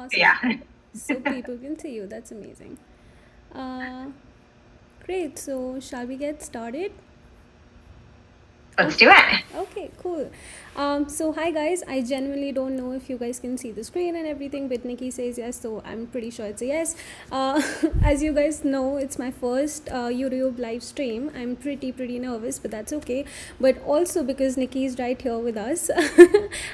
Awesome. Yeah. So people can see you. That's amazing. Uh, Great. So, shall we get started? Let's do Okay. it. Okay, cool. So hi guys, I genuinely don't know if you guys can see the screen and everything, but Nikki says yes, so I'm pretty sure it's a yes. As you guys know, it's my first YouTube live stream. I'm pretty nervous, but that's okay. But also because Nikki is right here with us,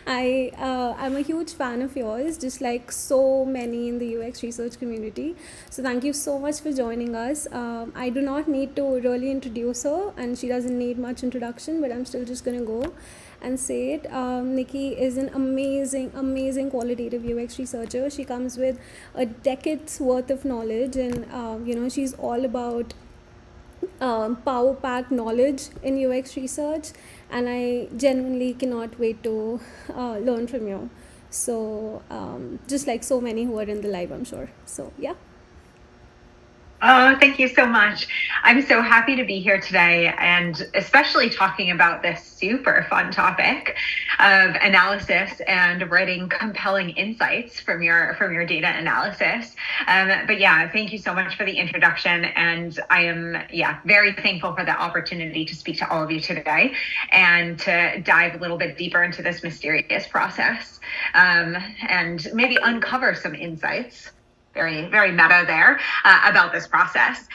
I'm a huge fan of yours, just like so many in the UX research community. So thank you so much for joining us. I do not need to really introduce her, and she doesn't need much introduction, but I'm still just gonna go and say it. Nikki is an amazing qualitative UX researcher. She comes with a decade's worth of knowledge, and she's all about power packed knowledge in UX research, and I genuinely cannot wait to learn from you. So, just like so many who are in the live, I'm sure. So, yeah. Oh, thank you so much. I'm so happy to be here today, and especially talking about this super fun topic of analysis and writing compelling insights from your data analysis. But yeah, thank you so much for the introduction, and I am very thankful for the opportunity to speak to all of you today and to dive a little bit deeper into this mysterious process, and maybe uncover some insights, very meta there, about this process.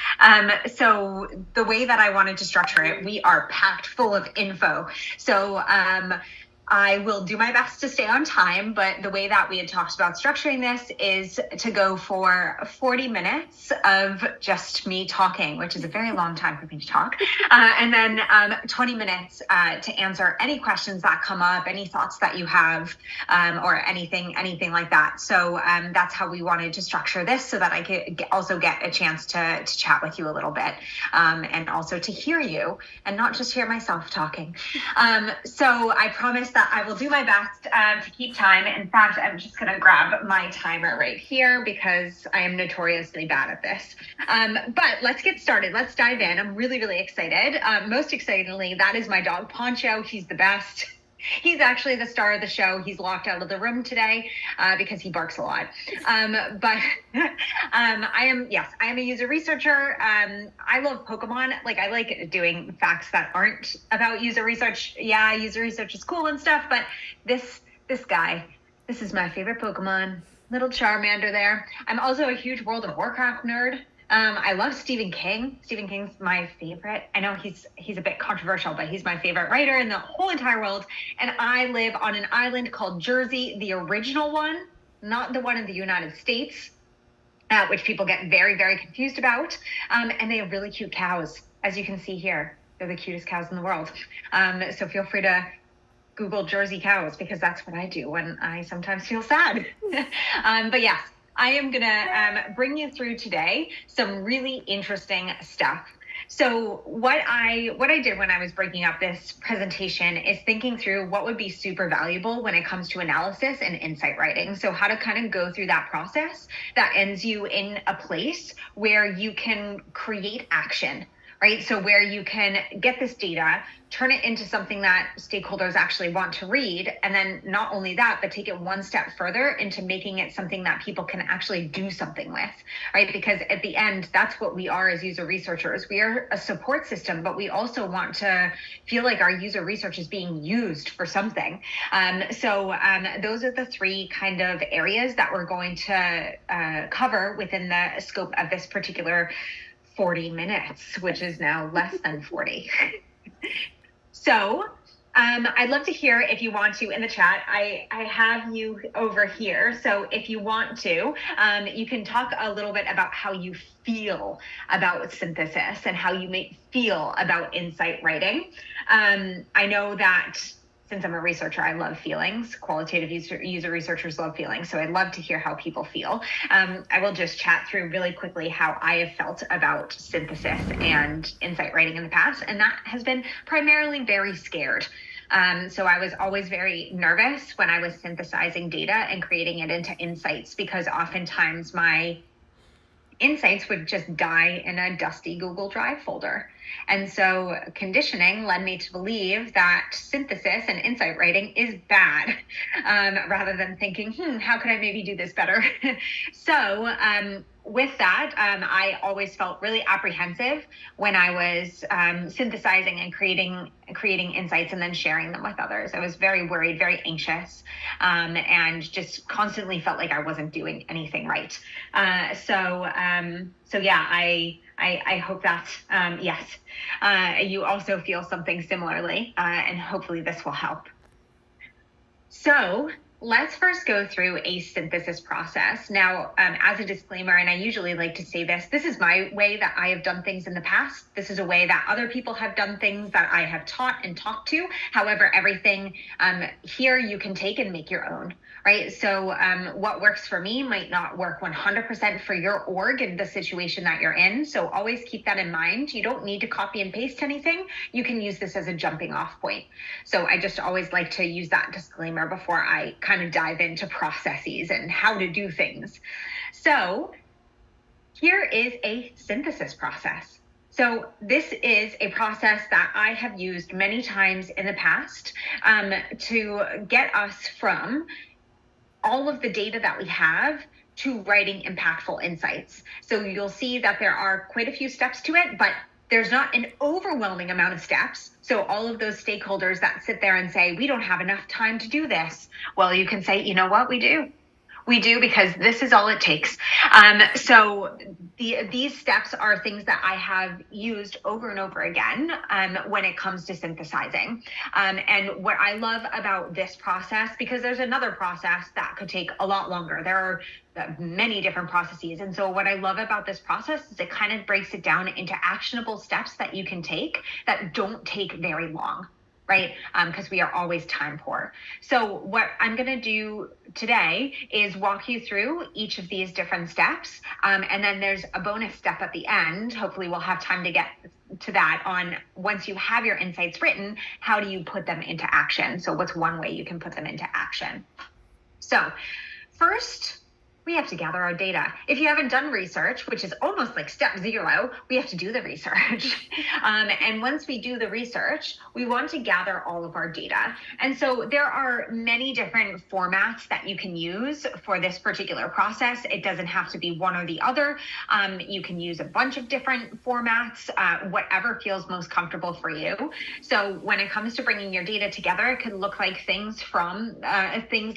So the way that I wanted to structure it, we are packed full of info. So I will do my best to stay on time, but the way that we had talked about structuring this is to go for 40 minutes of just me talking, which is a very long time for me to talk, and then 20 minutes to answer any questions that come up, any thoughts that you have, or anything like that. So that's how we wanted to structure this, so that I could also get a chance to chat with you a little bit, and also to hear you and not just hear myself talking. So I promise that I will do my best to keep time. In fact, I'm just going to grab my timer right here because I am notoriously bad at this. But let's get started. Let's dive in. I'm really excited. Most excitingly, that is my dog Poncho. He's the best. He's actually the star of the show. He's locked out of the room today because he barks a lot. But I am a user researcher. I love Pokemon. Like, I like doing facts that aren't about user research. Yeah, user research is cool and stuff, but this guy, this is my favorite Pokemon. Little Charmander there. I'm also a huge World of Warcraft nerd. I love Stephen King. Stephen King's my favorite. I know he's a bit controversial, but he's my favorite writer in the whole entire world. And I live on an island called Jersey, the original one, not the one in the United States, which people get very confused about. And they have really cute cows, as you can see here. They're the cutest cows in the world. So feel free to Google Jersey cows, because that's what I do when I sometimes feel sad. But yes, I am gonna bring you through today some really interesting stuff. So what I did when I was breaking up this presentation is thinking through what would be super valuable when it comes to analysis and insight writing. So how to kind of go through that process that ends you in a place where you can create action, right? So where you can get this data, turn it into something that stakeholders actually want to read, and then not only that, but take it one step further into making it something that people can actually do something with, right? Because at the end, that's what we are as user researchers. We are a support system, but we also want to feel like our user research is being used for something. So those are the three kind of areas that we're going to cover within the scope of this particular 40 minutes, which is now less than 40. So I'd love to hear, if you want to, in the chat. I have you over here. So if you want to, you can talk a little bit about how you feel about synthesis and how you may feel about insight writing. I know that since I'm a researcher, I love feelings. Qualitative user researchers love feelings. So I'd love to hear how people feel. I will just chat through really quickly how I have felt about synthesis and insight writing in the past. And that has been primarily very scared. So I was always very nervous when I was synthesizing data and creating it into insights, because oftentimes my insights would just die in a dusty Google Drive folder. And so conditioning led me to believe that synthesis and insight writing is bad, rather than thinking, how could I maybe do this better? So with that, I always felt really apprehensive when I was synthesizing and creating insights and then sharing them with others. I was very worried, very anxious, and just constantly felt like I wasn't doing anything right. So yeah, I hope that yes, you also feel something similarly, and hopefully this will help. So let's first go through a synthesis process. Now, as a disclaimer, and I usually like to say this, this is my way that I have done things in the past. This is a way that other people have done things that I have taught and talked to. However, everything here you can take and make your own, right? So what works for me might not work 100% for your org and the situation that you're in. So always keep that in mind. You don't need to copy and paste anything. You can use this as a jumping off point. So I just always like to use that disclaimer before I kind of dive into processes and how to do things. So here is a synthesis process. So this is a process that I have used many times in the past to get us from all of the data that we have to writing impactful insights. So you'll see that there are quite a few steps to it, but there's not an overwhelming amount of steps. So all of those stakeholders that sit there and say, we don't have enough time to do this. Well, you can say, you know what, we do. We do, because this is all it takes. So these steps are things that I have used over and over again when it comes to synthesizing. And what I love about this process, because there's another process that could take a lot longer. There are many different processes. And so what I love about this process is it kind of breaks it down into actionable steps that you can take that don't take very long. Right? Because we are always time poor. So what I'm going to do today is walk you through each of these different steps. And then there's a bonus step at the end. Hopefully we'll have time to get to that on once you have your insights written, how do you put them into action? So what's one way you can put them into action? So first, we have to gather our data. If you haven't done research, which is almost like step 0, we have to do the research. And once we do the research, we want to gather all of our data. And so there are many different formats that you can use for this particular process. It doesn't have to be one or the other. You can use a bunch of different formats, whatever feels most comfortable for you. So when it comes to bringing your data together, it could look like things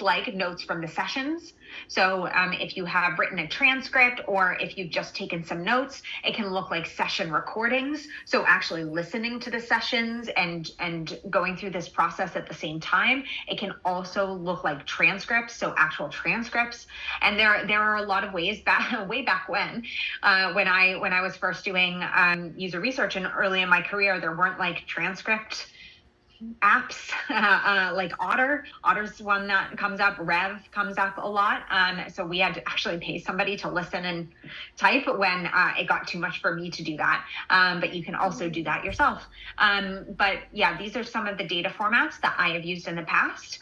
like notes from the sessions. So if you have written a transcript or if you've just taken some notes, it can look like session recordings. So actually listening to the sessions and going through this process at the same time. It can also look like transcripts, so actual transcripts. And there are a lot of ways way back when I was first doing user research and early in my career, there weren't like transcript apps like Otter's one that comes up. Rev comes up a lot. So we had to actually pay somebody to listen and type when it got too much for me to do that. But you can also do that yourself. But yeah, these are some of the data formats that I have used in the past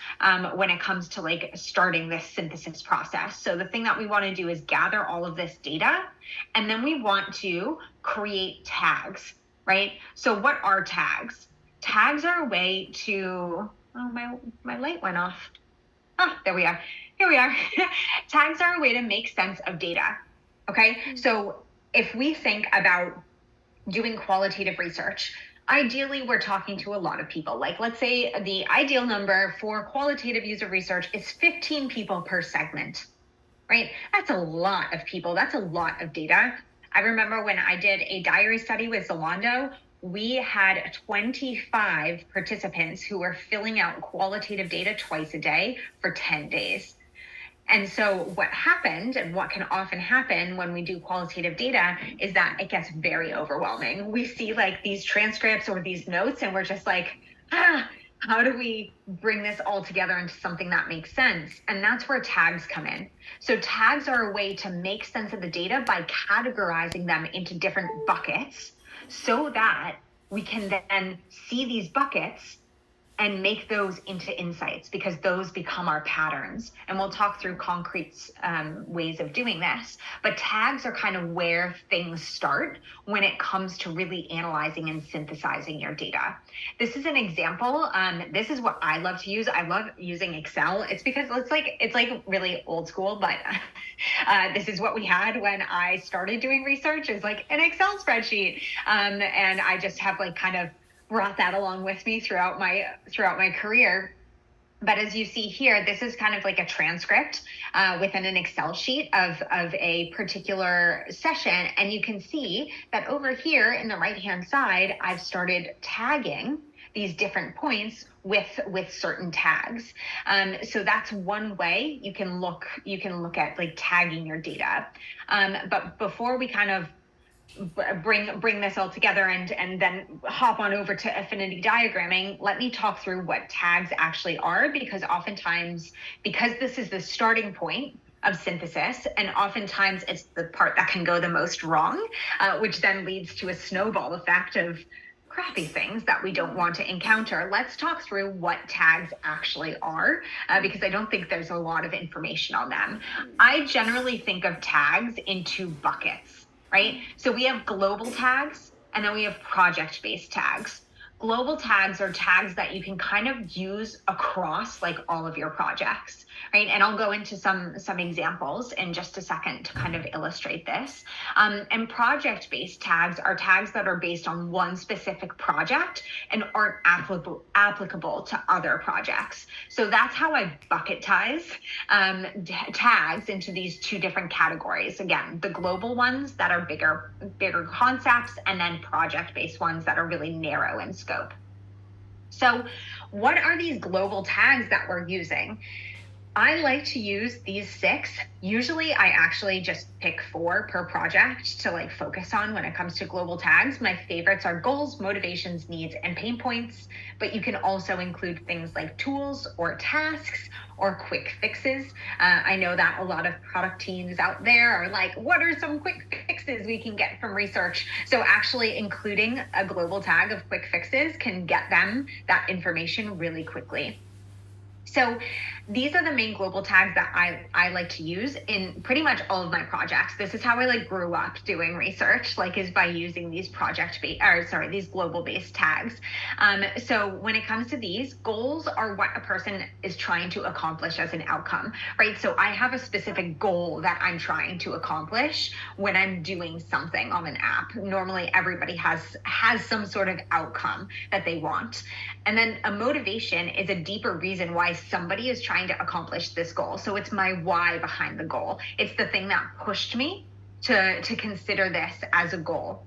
when it comes to like starting this synthesis process. So the thing that we want to do is gather all of this data, and then we want to create tags, right? So what are tags? Tags are a way to, oh, my light went off. Ah, there we are. Here we are. Tags are a way to make sense of data. Okay. So if we think about doing qualitative research, ideally we're talking to a lot of people. Like let's say the ideal number for qualitative user research is 15 people per segment, right? That's a lot of people. That's a lot of data. I remember when I did a diary study with Zalando, we had 25 participants who were filling out qualitative data twice a day for 10 days. And so what happened, and what can often happen when we do qualitative data, is that it gets very overwhelming. We see like these transcripts or these notes, and we're just like, how do we bring this all together into something that makes sense? And that's where tags come in. So tags are a way to make sense of the data by categorizing them into different buckets, so that we can then see these buckets and make those into insights, because those become our patterns. And we'll talk through concrete ways of doing this. But tags are kind of where things start when it comes to really analyzing and synthesizing your data. This is an example. This is what I love to use. I love using Excel. It's because it's like really old school, but this is what we had when I started doing research, is like an Excel spreadsheet. And I just have like kind of brought that along with me throughout my career. But as you see here, this is kind of like a transcript within an Excel sheet of a particular session. And you can see that over here in the right-hand side, I've started tagging these different points with certain tags. So that's one way you can look at like tagging your data. But before we kind of bring this all together and then hop on over to affinity diagramming, let me talk through what tags actually are, because oftentimes, because this is the starting point of synthesis, and oftentimes it's the part that can go the most wrong, which then leads to a snowball effect of crappy things that we don't want to encounter. Let's talk through what tags actually are, because I don't think there's a lot of information on them. I generally think of tags in two buckets. Right? So we have global tags, and then we have project-based tags. Global tags are tags that you can kind of use across like all of your projects, right? And I'll go into some examples in just a second to kind of illustrate this. And project-based tags are tags that are based on one specific project and aren't applicable to other projects. So that's how I bucketize tags into these two different categories. Again, the global ones that are bigger concepts, and then project-based ones that are really narrow in scope. So what are these global tags that we're using? I like to use these 6. Usually I actually just pick 4 per project to like focus on when it comes to global tags. My favorites are goals, motivations, needs, and pain points, but you can also include things like tools or tasks or quick fixes. I know that a lot of product teams out there are like, what are some quick fixes we can get from research? So actually including a global tag of quick fixes can get them that information really quickly. So these are the main global tags that I like to use in pretty much all of my projects. This is how I like grew up doing research, like is by using these these global based tags. So when it comes to these, goals are what a person is trying to accomplish as an outcome, right? So I have a specific goal that I'm trying to accomplish when I'm doing something on an app. Normally everybody has some sort of outcome that they want. And then a motivation is a deeper reason why somebody is trying to accomplish this goal. So it's my why behind the goal. It's the thing that pushed me to consider this as a goal.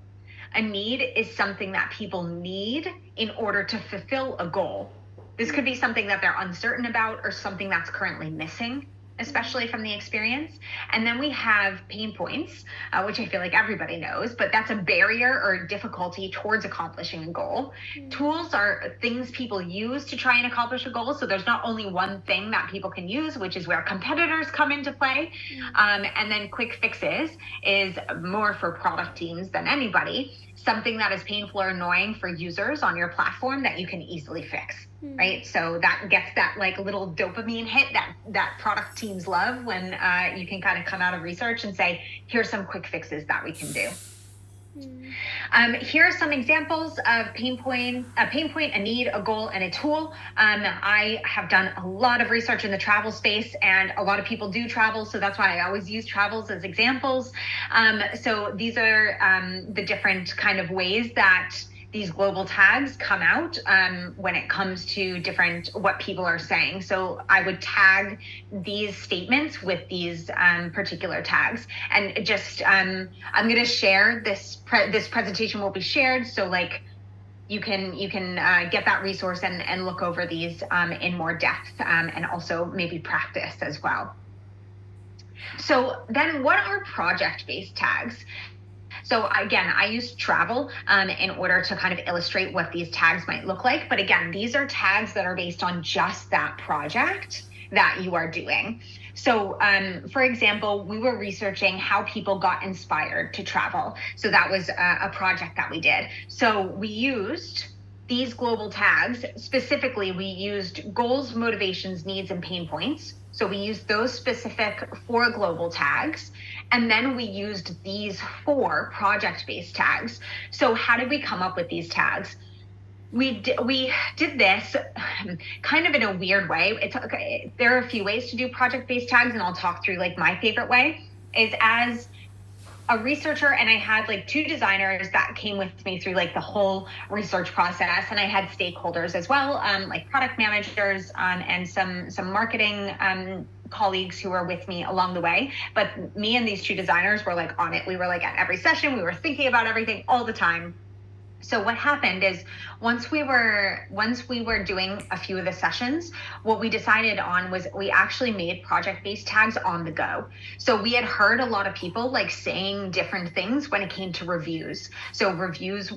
A need is something that people need in order to fulfill a goal. This could be something that they're uncertain about or something that's currently missing, especially from the experience. And then we have pain points, which I feel like everybody knows, but that's a barrier or difficulty towards accomplishing a goal. Tools are things people use to try and accomplish a goal. So there's not only one thing that people can use, which is where competitors come into play. And then quick fixes is more for product teams than anybody, something that is painful or annoying for users on your platform that you can easily fix. Right? So that gets that like little dopamine hit that product teams love when you can kind of come out of research and say, here's some quick fixes that we can do. Here are some examples of a pain point, a need, a goal, and a tool. I have done a lot of research in the travel space, and a lot of people do travel, so that's why I always use travels as examples. So these are the different kind of ways that these global tags come out when it comes to what people are saying. So I would tag these statements with these particular tags, and just I'm going to share this presentation will be shared, so like you can get that resource and look over these in more depth, and also maybe practice as well. So then what are project-based tags? So again, I use travel in order to kind of illustrate what these tags might look like. But again, these are tags that are based on just that project that you are doing. So for example, we were researching how people got inspired to travel. So that was a project that we did. So we used these global tags, specifically, we used goals, motivations, needs, and pain points. So we used those specific 4 global tags. And then we used these 4 project-based tags. So how did we come up with these tags? We did this kind of in a weird way. It's okay. There are a few ways to do project-based tags, and I'll talk through like my favorite way is as a researcher, and I had like 2 designers that came with me through like the whole research process, and I had stakeholders as well, like product managers and some marketing colleagues who were with me along the way. But me and these 2 designers were like on it. We were like at every session, we were thinking about everything all the time. So what happened is once we were doing a few of the sessions, what we decided on was we actually made project-based tags on the go. So we had heard a lot of people like saying different things when it came to reviews. So reviews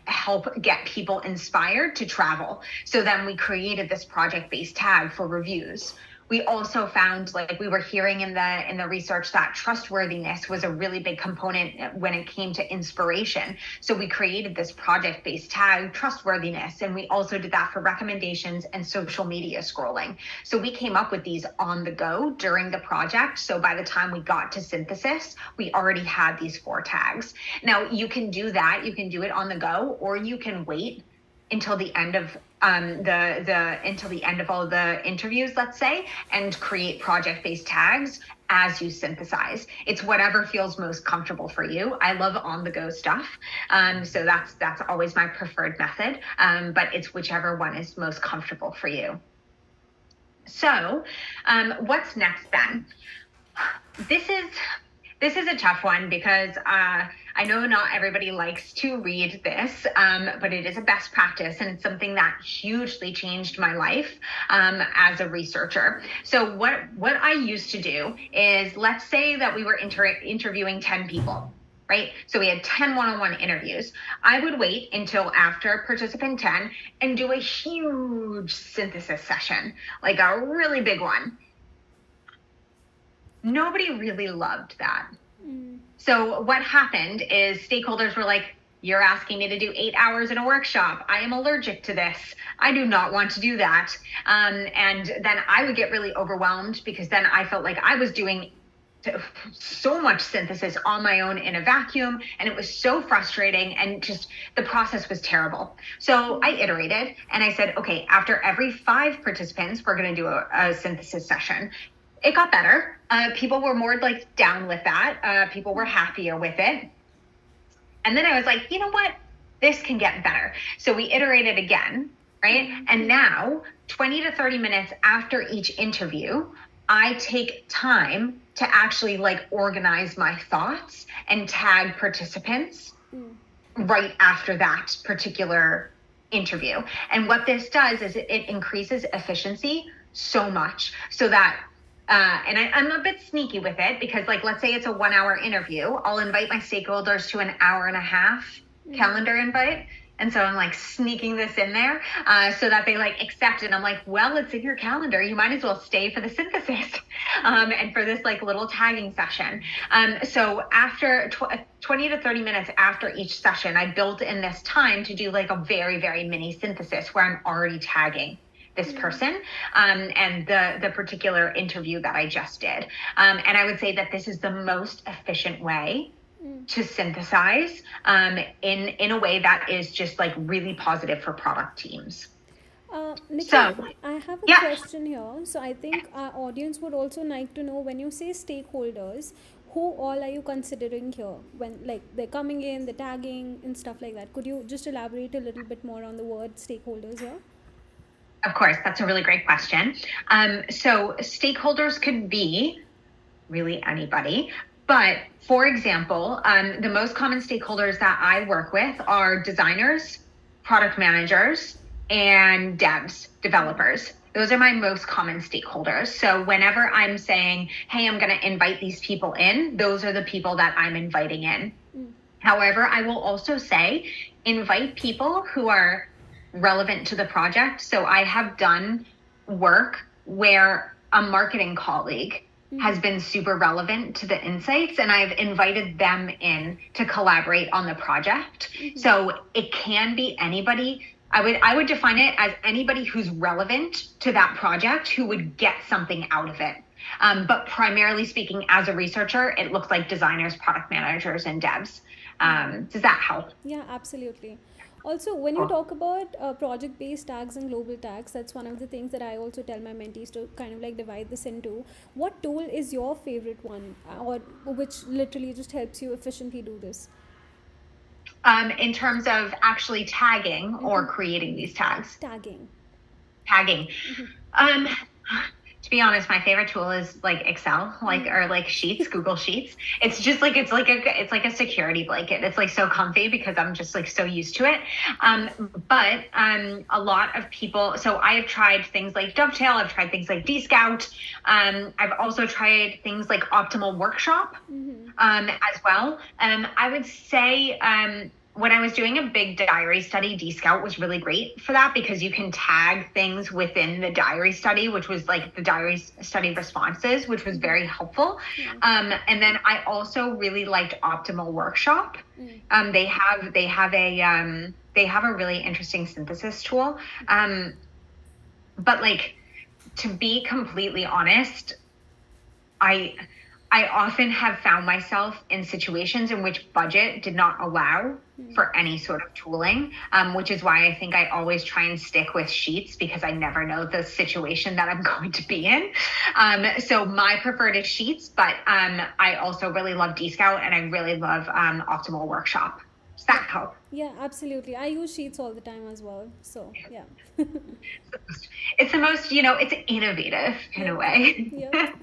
help get people inspired to travel. So then we created this project-based tag for reviews. We also found, like we were hearing in the research, that trustworthiness was a really big component when it came to inspiration. So we created this project-based tag, trustworthiness, and we also did that for recommendations and social media scrolling. So we came up with these on the go during the project. So by the time we got to synthesis, we already had these 4 tags. Now you can do that. You can do it on the go, or you can wait until the end of until the end of all the interviews, let's say, and create project-based tags as you synthesize. It's whatever feels most comfortable for you. I love on-the-go stuff, so that's always my preferred method. But it's whichever one is most comfortable for you. So, what's next then? This is a tough one because I know not everybody likes to read this, but it is a best practice, and it's something that hugely changed my life as a researcher. So what I used to do is, let's say that we were interviewing 10 people, right? So we had 10 one-on-one interviews. I would wait until after participant 10 and do a huge synthesis session, like a really big one. Nobody really loved that. So what happened is stakeholders were like, you're asking me to do 8 hours in a workshop. I am allergic to this. I do not want to do that. And then I would get really overwhelmed because then I felt like I was doing so much synthesis on my own in a vacuum, and it was so frustrating, and just the process was terrible. So I iterated and I said, okay, after every 5 participants, we're going to do a synthesis session. It got better. People were more like down with that. People were happier with it. And then I was like, you know what? This can get better. So we iterated again, right? And now 20 to 30 minutes after each interview, I take time to actually like organize my thoughts and tag participants right after that particular interview. And what this does is it increases efficiency so much, so that and I'm a bit sneaky with it because, like, let's say it's a 1-hour interview. I'll invite my stakeholders to an hour and a half calendar invite. And so I'm like sneaking this in there so that they like accept it. I'm like, well, it's in your calendar. You might as well stay for the synthesis and for this like little tagging session. So after 20 to 30 minutes after each session, I built in this time to do like a very, very mini synthesis where I'm already tagging this person and the particular interview that I just did. And I would say that this is the most efficient way to synthesize in a way that is just like really positive for product teams. Nikki, So, I have a yeah. question here. So I think our audience would also like to know, when you say stakeholders, who all are you considering here? When like they're coming in, they're tagging and stuff like that. Could you just elaborate a little bit more on the word stakeholders here? Of course, that's a really great question. So stakeholders could be really anybody. But for example, the most common stakeholders that I work with are designers, product managers, and devs, developers. Those are my most common stakeholders. So whenever I'm saying, hey, I'm going to invite these people in, those are the people that I'm inviting in. However, I will also say, invite people who are relevant to the project. So I have done work where a marketing colleague has been super relevant to the insights, and I've invited them in to collaborate on the project. So it can be anybody. I would define it as anybody who's relevant to that project who would get something out of it. But primarily speaking, as a researcher, it looks like designers, product managers, and devs. Does that help? Yeah, absolutely. Also, when you Cool. talk about project-based tags and global tags, that's one of the things that I also tell my mentees to kind of like divide this into. What tool is your favorite one, or which literally just helps you efficiently do this? In terms of actually tagging or creating these tags, Tagging. tagging. Um, to be honest, my favorite tool is like Excel, or like Sheets, Google Sheets. It's just like it's like a security blanket. It's like so comfy because I'm just like so used to it. But a lot of people. So I have tried things like Dovetail. I've tried things like Dscout. I've also tried things like Optimal Workshop as well. I would say when I was doing a big diary study, Dscout was really great for that because you can tag things within the diary study, which was like the diary study responses, which was very helpful. And then I also really liked Optimal Workshop. They have a really interesting synthesis tool. But like, to be completely honest, I often have found myself in situations in which budget did not allow for any sort of tooling, which is why I think I always try and stick with Sheets because I never know the situation that I'm going to be in. So my preferred is Sheets, but I also really love Dscout and I really love Optimal Workshop. Does that help? Yeah, absolutely. I use Sheets all the time as well. So yeah. It's the most, it's innovative in a way. Yep.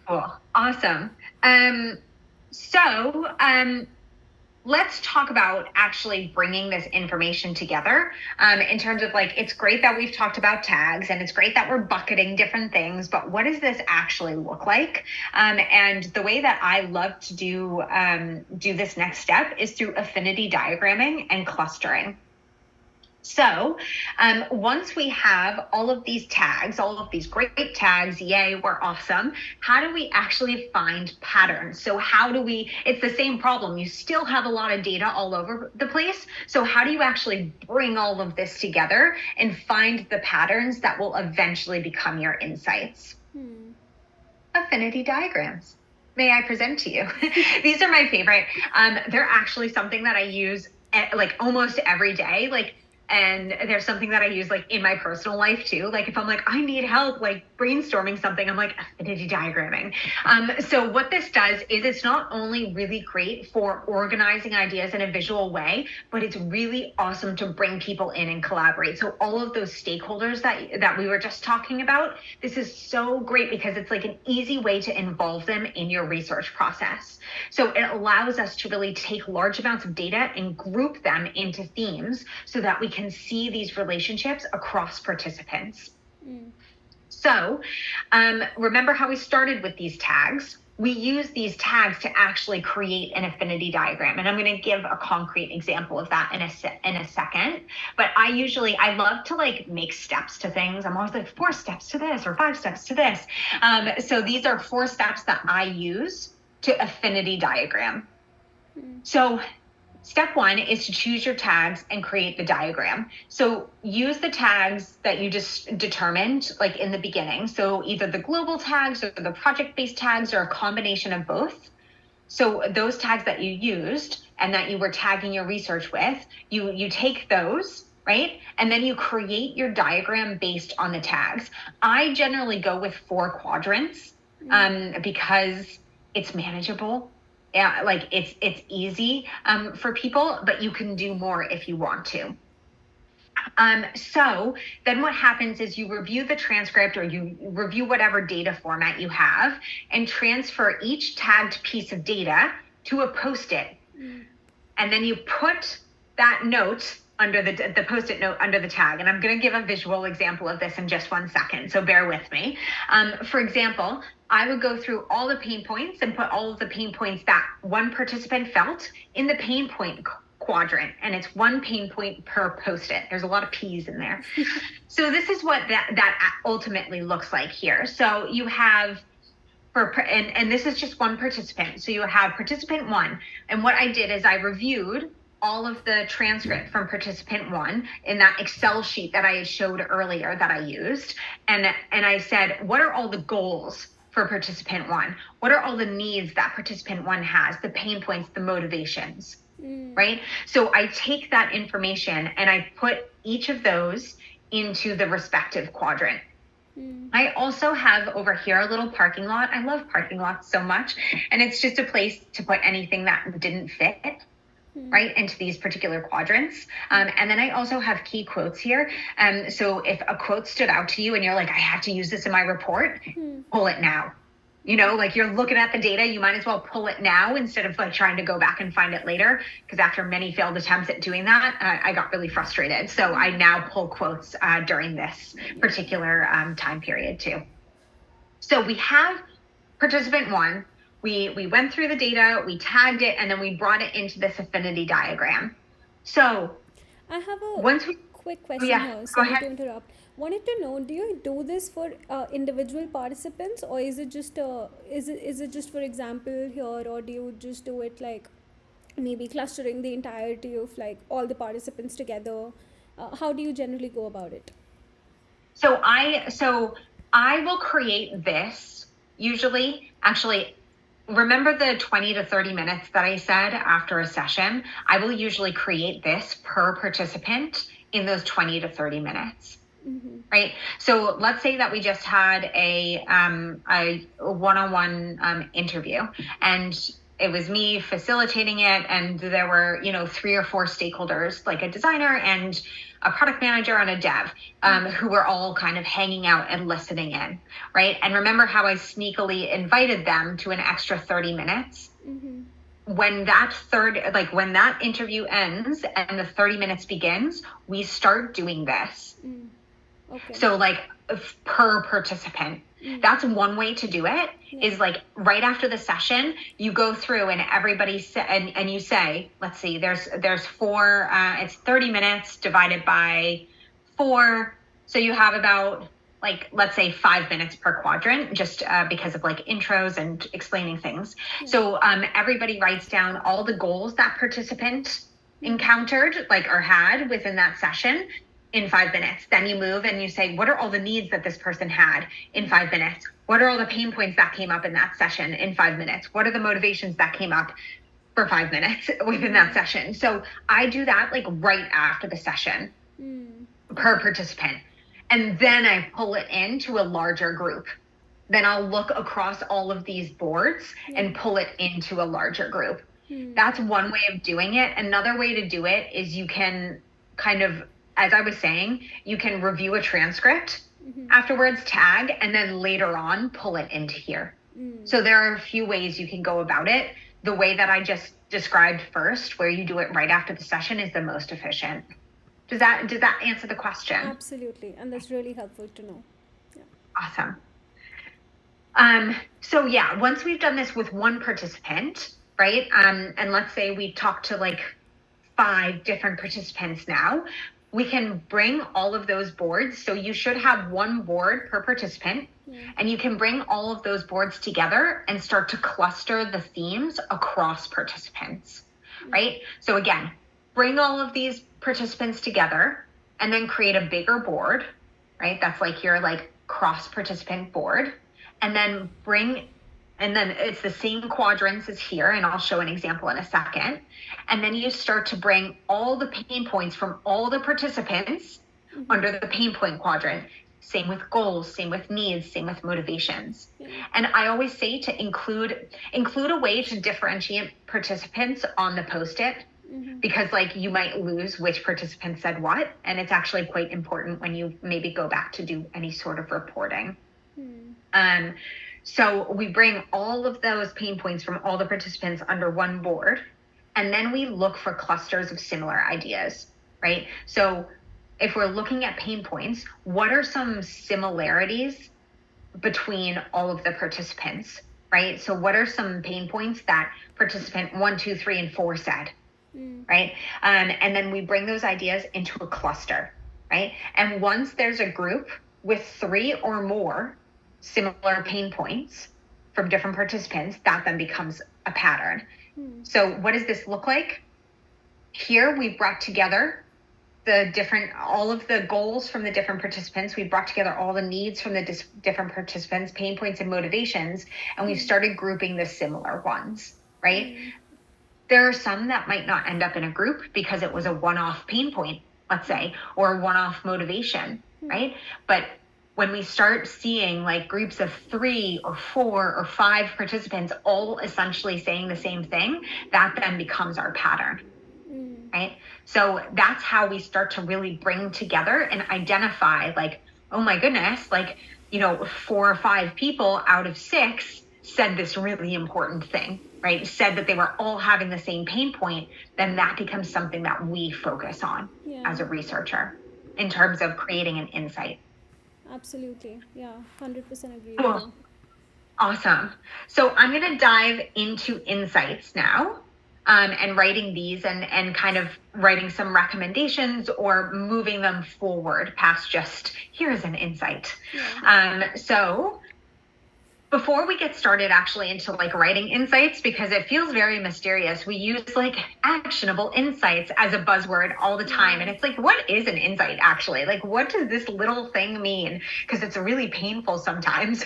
Cool. Awesome. So let's talk about actually bringing this information together in terms of like, it's great that we've talked about tags and it's great that we're bucketing different things, but what does this actually look like? And the way that I love to do this next step is through affinity diagramming and clustering. So once we have all of these tags, all of these great tags, yay, we're awesome. How do we actually find patterns? So it's the same problem. You still have a lot of data all over the place. So how do you actually bring all of this together and find the patterns that will eventually become your insights? Affinity diagrams. May I present to you? These are my favorite. They're actually something that I use like almost every day. And there's something that I use like in my personal life too. Like if I'm like, I need help, like brainstorming something, I'm like affinity diagramming. So what this does is it's not only really great for organizing ideas in a visual way, but it's really awesome to bring people in and collaborate. So all of those stakeholders that we were just talking about, this is so great because it's like an easy way to involve them in your research process. So it allows us to really take large amounts of data and group them into themes so that we can see these relationships across participants. So remember how we started with these tags? We use these tags to actually create an affinity diagram. And I'm going to give a concrete example of that in a second. But I love to like make steps to things. I'm always like 4 steps to this or 5 steps to this. So these are 4 steps that I use to affinity diagram. So step 1 is to choose your tags and create the diagram. So use the tags that you just determined like in the beginning. So either the global tags or the project-based tags or a combination of both. So those tags that you used and that you were tagging your research with, you take those, right? And then you create your diagram based on the tags. I generally go with 4 quadrants because it's manageable. Yeah, like it's easy for people, but you can do more if you want to. So then what happens is you review the transcript or you review whatever data format you have and transfer each tagged piece of data to a Post-it. And then you put that note under the Post-it note under the tag. And I'm going to give a visual example of this in just 1 second. So bear with me. For example, I would go through all the pain points and put all of the pain points that one participant felt in the pain point quadrant. And it's 1 pain point per Post-it. There's a lot of P's in there. So this is what that ultimately looks like here. So you have and this is just one participant. So you have participant 1. And what I did is I reviewed all of the transcript from participant 1 in that Excel sheet that I had showed earlier that I used. And I said, what are all the goals for participant 1? What are all the needs that participant 1 has, the pain points, the motivations, right? So I take that information and I put each of those into the respective quadrant. I also have over here a little parking lot. I love parking lots so much. And it's just a place to put anything that didn't fit, right, into these particular quadrants. And then I also have key quotes here. So if a quote stood out to you and you're like, I have to use this in my report, pull it now. You know, like you're looking at the data, you might as well pull it now instead of like trying to go back and find it later. Because after many failed attempts at doing that, I got really frustrated. So I now pull quotes during this particular time period too. So we have participant 1. We went through the data, we tagged it, and then we brought it into this affinity diagram. So I have a quick question yeah, here. Sorry to interrupt. Wanted to know, do you do this for individual participants, or is it just is it just for example here, or do you just do it like maybe clustering the entirety of like all the participants together? How do you generally go about it? So I will create this usually. Actually, remember the 20 to 30 minutes that I said after a session? I will usually create this per participant in those 20 to 30 minutes. Right. So let's say that we just had a one-on-one interview, and it was me facilitating it, and there were 3 or 4 stakeholders, like a designer and a product manager and a dev, who were all kind of hanging out and listening in, right? And remember how I sneakily invited them to an extra 30 minutes? When that interview ends and the 30 minutes begins, we start doing this. Okay. So like per participant. That's one way to do it, is like right after the session, you go through and everybody and you say, let's see, there's 4, it's 30 minutes divided by 4. So you have about like, let's say 5 minutes per quadrant, just because of like intros and explaining things. So everybody writes down all the goals that participant encountered, like, or had within that session in 5 minutes. Then you move and you say, what are all the needs that this person had in 5 minutes? What are all the pain points that came up in that session in 5 minutes? What are the motivations that came up for 5 minutes within that session? So I do that like right after the session per participant. And then I pull it into a larger group. Then I'll look across all of these boards and pull it into a larger group. That's one way of doing it. Another way to do it is you can kind of, as I was saying, you can review a transcript afterwards, tag, and then later on pull it into here. So there are a few ways you can go about it. The way that I just described first, where you do it right after the session, is the most efficient. Did that answer the question? Absolutely, and that's really helpful to know. Awesome. So yeah, once we've done this with one participant, right? And let's say we talk to like 5 different participants now, we can bring all of those boards. So you should have 1 board per participant, and you can bring all of those boards together and start to cluster the themes across participants, right? So again, bring all of these participants together and then create a bigger board, right? That's like your like cross participant board. And then it's the same quadrants as here, and I'll show an example in a second. And then you start to bring all the pain points from all the participants under the pain point quadrant. Same with goals, same with needs, same with motivations. And I always say to include a way to differentiate participants on the Post-it, because like you might lose which participant said what, and it's actually quite important when you maybe go back to do any sort of reporting. So we bring all of those pain points from all the participants under one board, and then we look for clusters of similar ideas, right? So if we're looking at pain points, what are some similarities between all of the participants, right? So what are some pain points that participant 1, 2, 3, and 4 said, right? And then we bring those ideas into a cluster, right? And once there's a group with 3 or more similar pain points from different participants, that then becomes a pattern. So what does this look like? here we brought together all of the goals from the different participants. We brought together all the needs from the different participants, pain points and motivations, and we've started grouping the similar ones, right? There are some that might not end up in a group because it was a one-off pain point, let's say, or a one-off motivation, right? But when we start seeing like groups of 3 or 4 or 5 participants all essentially saying the same thing, that then becomes our pattern. Right? So that's how we start to really bring together and identify like, oh my goodness, like, 4 or 5 people out of 6 said this really important thing, right? Said that they were all having the same pain point. Then that becomes something that we focus on as a researcher in terms of creating an insight. Absolutely. Yeah, 100% agree. Cool. Awesome. So I'm going to dive into insights now. And writing these and kind of writing some recommendations or moving them forward past just here's an insight. So before we get started actually into like writing insights, because it feels very mysterious, we use like actionable insights as a buzzword all the time. And it's like, what is an insight actually? Like, what does this little thing mean? Because it's really painful sometimes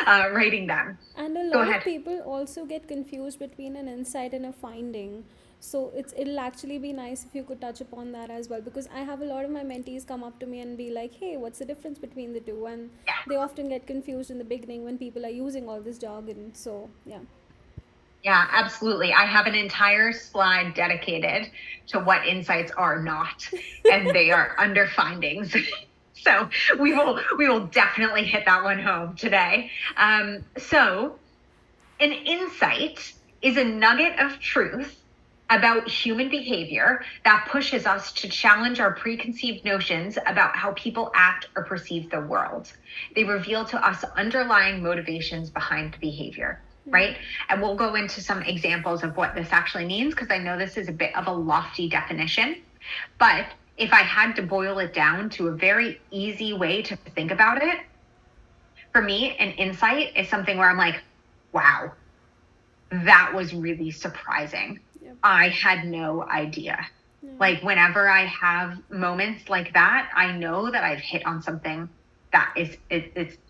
writing them. And a lot of people also get confused between an insight and a finding. So it'll actually be nice if you could touch upon that as well, because I have a lot of my mentees come up to me and be like, hey, what's the difference between the two? And they often get confused in the beginning when people are using all this jargon. So yeah, absolutely. I have an entire slide dedicated to what insights are not, and they are under findings. So we will definitely hit that one home today. So an insight is a nugget of truth about human behavior that pushes us to challenge our preconceived notions about how people act or perceive the world. They reveal to us underlying motivations behind behavior, right? And we'll go into some examples of what this actually means, because I know this is a bit of a lofty definition. But if I had to boil it down to a very easy way to think about it, for me, an insight is something where I'm like, wow, that was really surprising. I had no idea. Like whenever I have moments like that, I know that I've hit on something that it's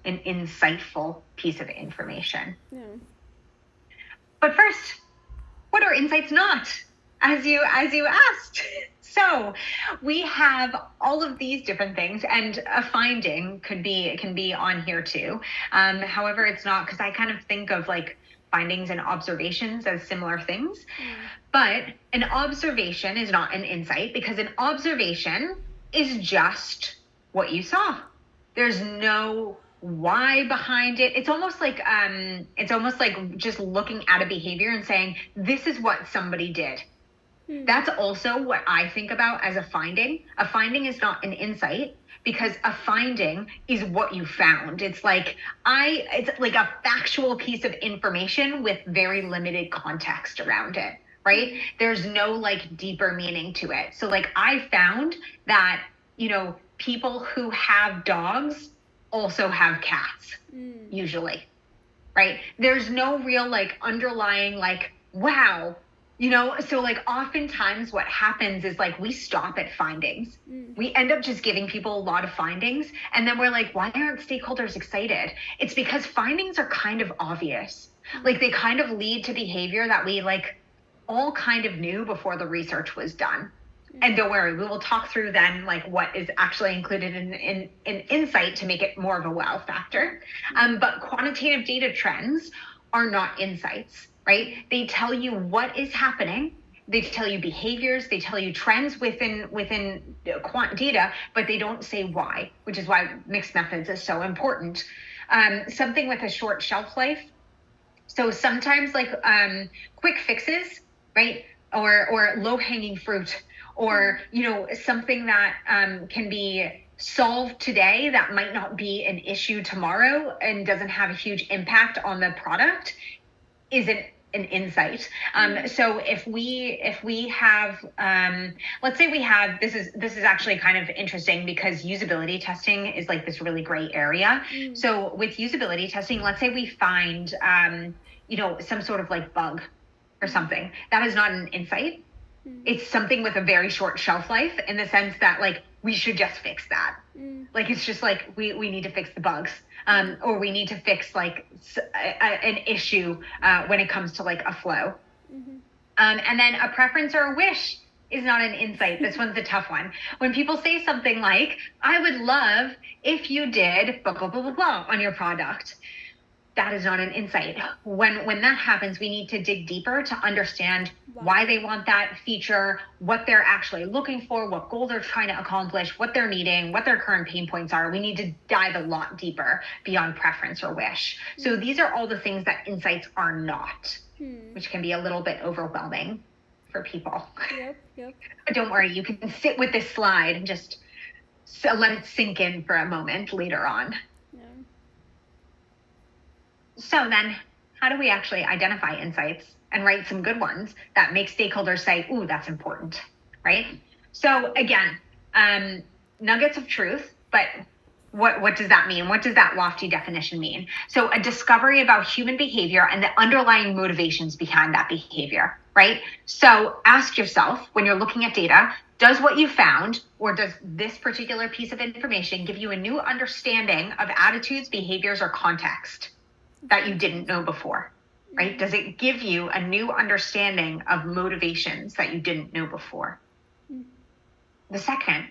an insightful piece of information. But first, what are insights not? As you asked. So we have all of these different things, and a finding can be on here too. However, it's not, because I kind of think of like findings and observations as similar things. But an observation is not an insight, because an observation is just what you saw. There's no why behind it. It's almost like just looking at a behavior and saying, this is what somebody did. That's also what I think about as a finding. A finding is not an insight, because a finding is what you found. It's like a factual piece of information with very limited context around it, right? There's no like deeper meaning to it. So like I found that, people who have dogs also have cats, usually, right? There's no real like underlying like, wow, so like oftentimes what happens is like we stop at findings. We end up just giving people a lot of findings, and then we're like, why aren't stakeholders excited? It's because findings are kind of obvious. Like they kind of lead to behavior that we like all kind of knew before the research was done. And don't worry, we will talk through then like what is actually included in insight to make it more of a wow factor. But quantitative data trends are not insights, right? They tell you what is happening. They tell you behaviors. They tell you trends within quant data, but they don't say why, which is why mixed methods is so important. Something with a short shelf life. So sometimes like quick fixes, right? Or low-hanging fruit, or, something that can be solved today that might not be an issue tomorrow and doesn't have a huge impact on the product isn't an insight. So if we have, let's say we have, this is actually kind of interesting, because usability testing is like this really gray area. So with usability testing, let's say we find, some sort of like bug or something. That is not an insight, It's something with a very short shelf life, in the sense that like we should just fix that. Like it's just like we need to fix the bugs, or we need to fix like an issue when it comes to like a flow. And then a preference or a wish is not an insight. This one's a tough one. When people say something like, I would love if you did blah, blah, blah, blah, blah on your product, that is not an insight. When that happens, we need to dig deeper to understand why they want that feature, what they're actually looking for, what goal they're trying to accomplish, what they're needing, what their current pain points are. We need to dive a lot deeper beyond preference or wish. So these are all the things that insights are not, which can be a little bit overwhelming for people. Yep. But don't worry, you can sit with this slide and just let it sink in for a moment later on. So then, how do we actually identify insights and write some good ones that make stakeholders say, ooh, that's important, right? So again, nuggets of truth, but what does that mean? What does that lofty definition mean? So a discovery about human behavior and the underlying motivations behind that behavior, right? So ask yourself, when you're looking at data, does what you found, or does this particular piece of information give you a new understanding of attitudes, behaviors, or context that you didn't know before, right? Does it give you a new understanding of motivations that you didn't know before? The second,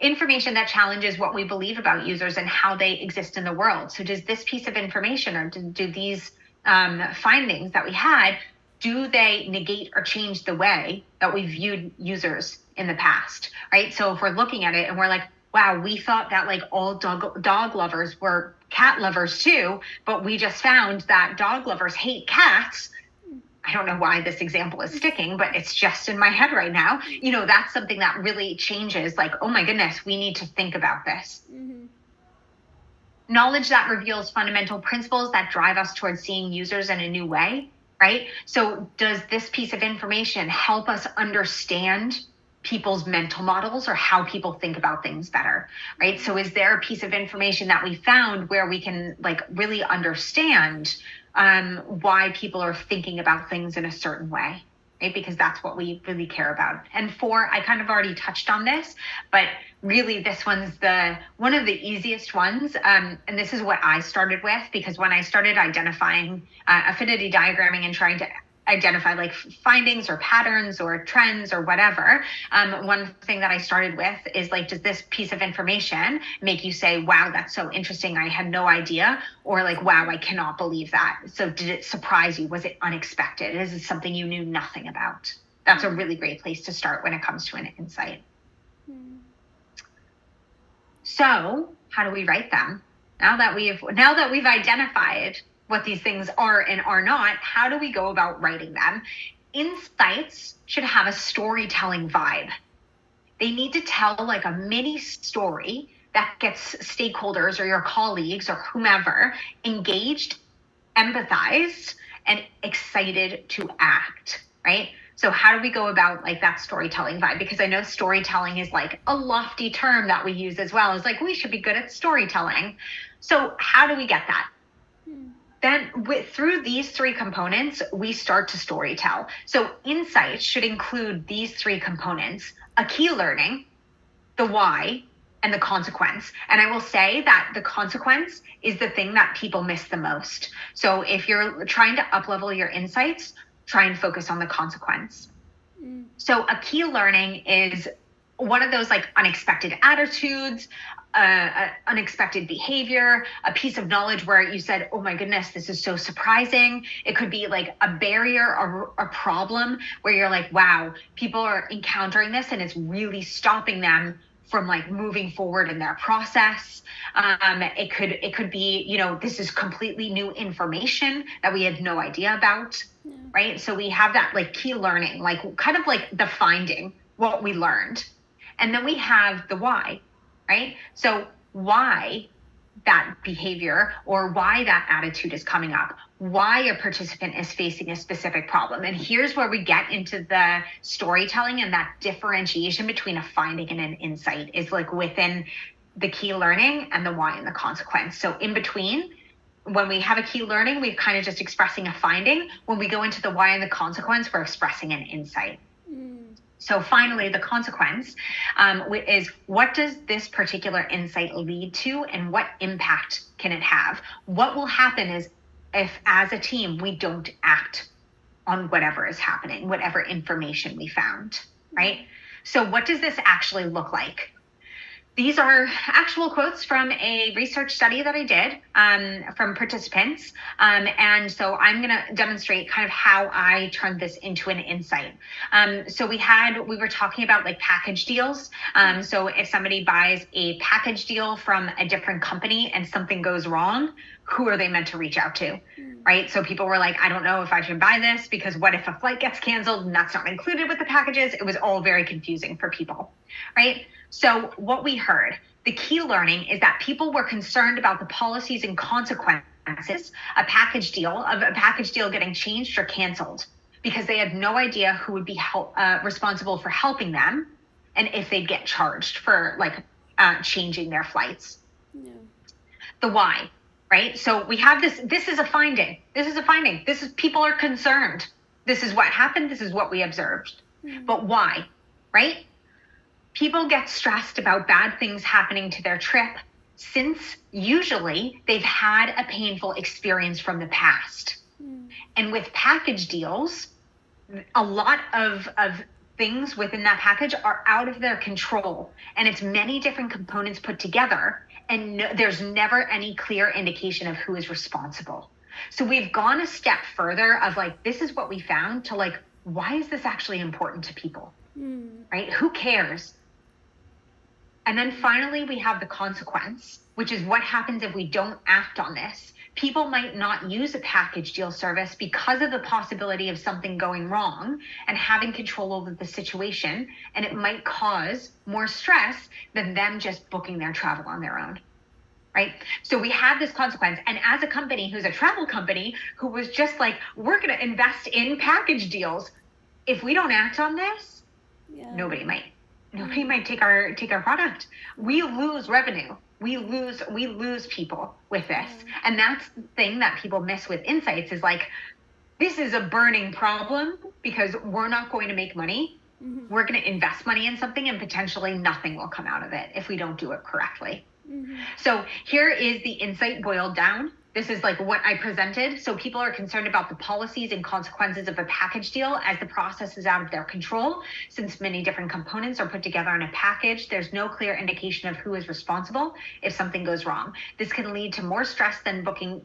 information that challenges what we believe about users and how they exist in the world. So does this piece of information, or do these findings that we had, do they negate or change the way that we viewed users in the past, right? So if we're looking at it and we're like, wow, we thought that like all dog lovers were cat lovers too, but we just found that dog lovers hate cats. I don't know why this example is sticking, but it's just in my head right now. You know, that's something that really changes, like, oh my goodness, we need to think about this. Knowledge that reveals fundamental principles that drive us towards seeing users in a new way, right? So does this piece of information help us understand people's mental models or how people think about things better, right? So is there a piece of information that we found where we can like really understand why people are thinking about things in a certain way, right? Because that's what we really care about. And 4, I kind of already touched on this, but really this one's one of the easiest ones. And this is what I started with, because when I started identifying affinity diagramming and trying to identify like findings or patterns or trends or whatever, one thing that I started with is like, does this piece of information make you say, wow, that's so interesting, I had no idea, or like, wow, I cannot believe that? So did it surprise you? Was it unexpected? Is it something you knew nothing about? That's a really great place to start when it comes to an insight. So how do we write them? Now that we've identified what these things are and are not, how do we go about writing them? Insights should have a storytelling vibe. They need to tell like a mini story that gets stakeholders or your colleagues or whomever engaged, empathized, and excited to act, right? So how do we go about like that storytelling vibe? Because I know storytelling is like a lofty term that we use as well. It's like, we should be good at storytelling. So how do we get that? Then through these 3 components, we start to storytell. So insights should include these 3 components: a key learning, the why, and the consequence. And I will say that the consequence is the thing that people miss the most. So if you're trying to up-level your insights, try and focus on the consequence. So a key learning is one of those like unexpected attitudes, unexpected behavior, a piece of knowledge where you said, oh my goodness, this is so surprising. It could be like a barrier or a problem where you're like, wow, people are encountering this and it's really stopping them from like moving forward in their process. It could be, you know, this is completely new information that we had no idea about, right? So we have that like key learning, like kind of like the finding, what we learned. And then we have the why, right? So why that behavior or why that attitude is coming up, why a participant is facing a specific problem. And here's where we get into the storytelling and that differentiation between a finding and an insight is like within the key learning and the why and the consequence. So in between, when we have a key learning, we're kind of just expressing a finding. When we go into the why and the consequence, we're expressing an insight. So finally, the consequence is, what does this particular insight lead to and what impact can it have? What will happen is if as a team, we don't act on whatever is happening, whatever information we found, right? So what does this actually look like? These are actual quotes from a research study that I did from participants. And so I'm going to demonstrate kind of how I turned this into an insight. So we were talking about like package deals. So if somebody buys a package deal from a different company and something goes wrong, who are they meant to reach out to? Right? So people were like, I don't know if I should buy this because what if a flight gets canceled and that's not included with the packages? It was all very confusing for people, right? So what we heard, the key learning is that people were concerned about the policies and consequences of a package deal getting changed or canceled because they had no idea who would be responsible for helping them and if they'd get charged for changing their flights. Yeah. The why, right? So we have this is a finding. People are concerned. This is what happened. This is what we observed. But why, right? People get stressed about bad things happening to their trip since usually they've had a painful experience from the past. And with package deals, a lot of things within that package are out of their control. And it's many different components put together. And there's never any clear indication of who is responsible. So we've gone a step further of this is what we found to why is this actually important to people, right? Who cares? And then finally, we have the consequence, which is what happens if we don't act on this. People might not use a package deal service because of the possibility of something going wrong and having control over the situation. And it might cause more stress than them just booking their travel on their own, right? So we have this consequence. And as a company who's a travel company who was just we're going to invest in package deals. If we don't act on this, nobody might take our product. We lose revenue. We lose people with this. And that's the thing that people miss with insights is this is a burning problem because we're not going to make money. We're going to invest money in something and potentially nothing will come out of it if we don't do it correctly. So here is the insight boiled down. This is what I presented. So people are concerned about the policies and consequences of a package deal as the process is out of their control. Since many different components are put together in a package, there's no clear indication of who is responsible if something goes wrong. This can lead to more stress than booking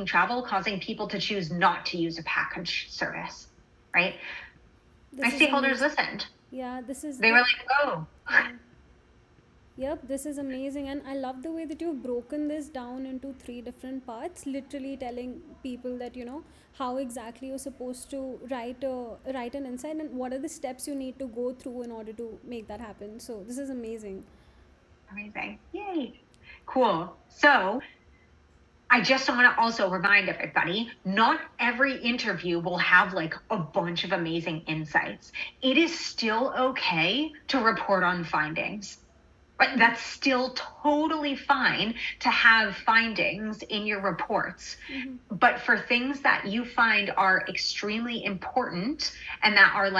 travel, causing people to choose not to use a package service, right? My stakeholders listened. Yeah, they were like, oh. Yep, this is amazing, and I love the way that you've broken this down into 3 different parts, literally telling people that how exactly you're supposed to write an insight and what are the steps you need to go through in order to make that happen. So this is amazing. Amazing. Yay. Cool. So I just want to also remind everybody, not every interview will have a bunch of amazing insights. It is still okay to report on findings. But that's still totally fine to have findings in your reports. But for things that you find are extremely important and that are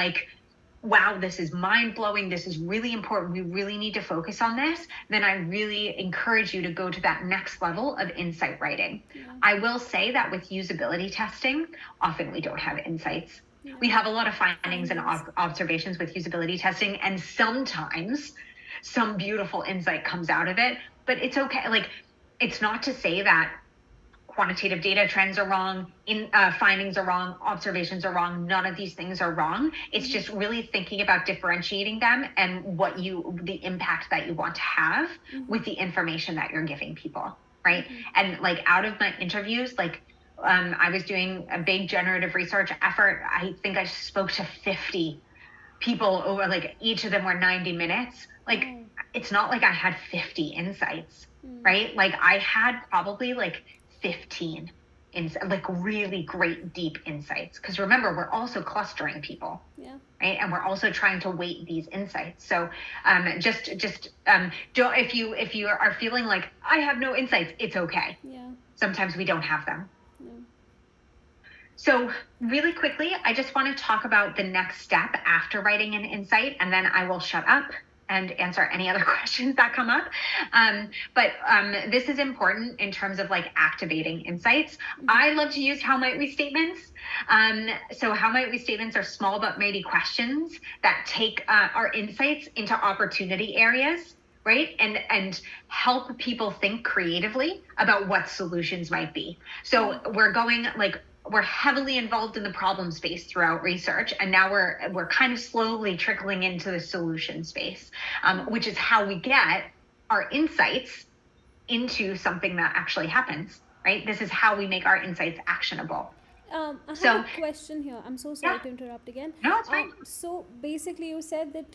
wow, this is mind-blowing, this is really important, we really need to focus on this, then I really encourage you to go to that next level of insight writing. I will say that with usability testing, often we don't have insights. We have a lot of findings and observations with usability testing, and sometimes some beautiful insight comes out of it, but it's okay. It's not to say that quantitative data trends are wrong, findings are wrong, observations are wrong. None of these things are wrong. It's just really thinking about differentiating them and the impact that you want to have with the information that you're giving people, right? And out of my interviews, I was doing a big generative research effort. I think I spoke to 50 people over each of them were 90 minutes. It's not I had 50 insights, right? I had probably 15 really great deep insights. Because remember, we're also clustering people, right? And we're also trying to weight these insights. So don't, if you are feeling I have no insights, it's okay. Sometimes we don't have them. So really quickly, I just want to talk about the next step after writing an insight, and then I will shut up and answer any other questions that come up. But this is important in terms of like activating insights. I love to use how might we statements. So how might we statements are small but mighty questions that take our insights into opportunity areas, right? And help people think creatively about what solutions might be. So we're heavily involved in the problem space throughout research, and now we're kind of slowly trickling into the solution space, which is how we get our insights into something that actually happens, right? This is how we make our insights actionable. I have So a question here. I'm so sorry yeah, to interrupt again. no, it's fine. So basically, you said that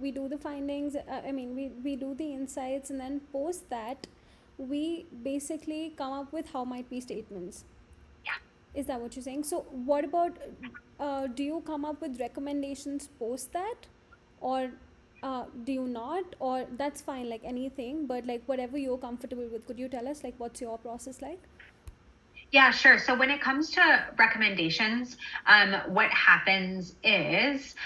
we do the findings. I mean, we do the insights, and then post that, we basically come up with how might be statements. Yeah. Is that what you're saying? So what about? Do you come up with recommendations post that, or do you not? Or that's fine, like anything, but like whatever you're comfortable with. Could you tell us like what's your process like? Yeah, sure. So when it comes to recommendations, what happens is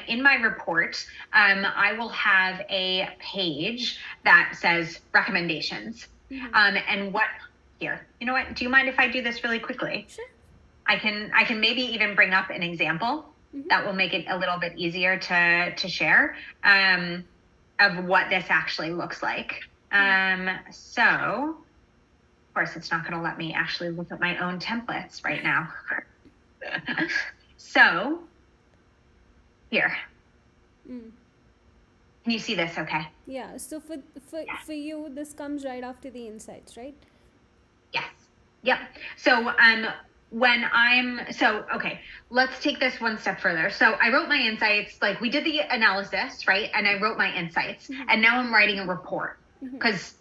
in my report, I will have a page that says recommendations. And what here? You know what? Do you mind if I do this really quickly? Sure. I can maybe even bring up an example that will make it a little bit easier to share of what this actually looks like. So. Of course, it's not going to let me actually look at my own templates right now. So here, can you see this okay? Yeah, so for you, this comes right after the insights, right? Yes. Yep. So okay, let's take this one step further. So I wrote my insights, like we did the analysis, right? And I wrote my insights, and now I'm writing a report because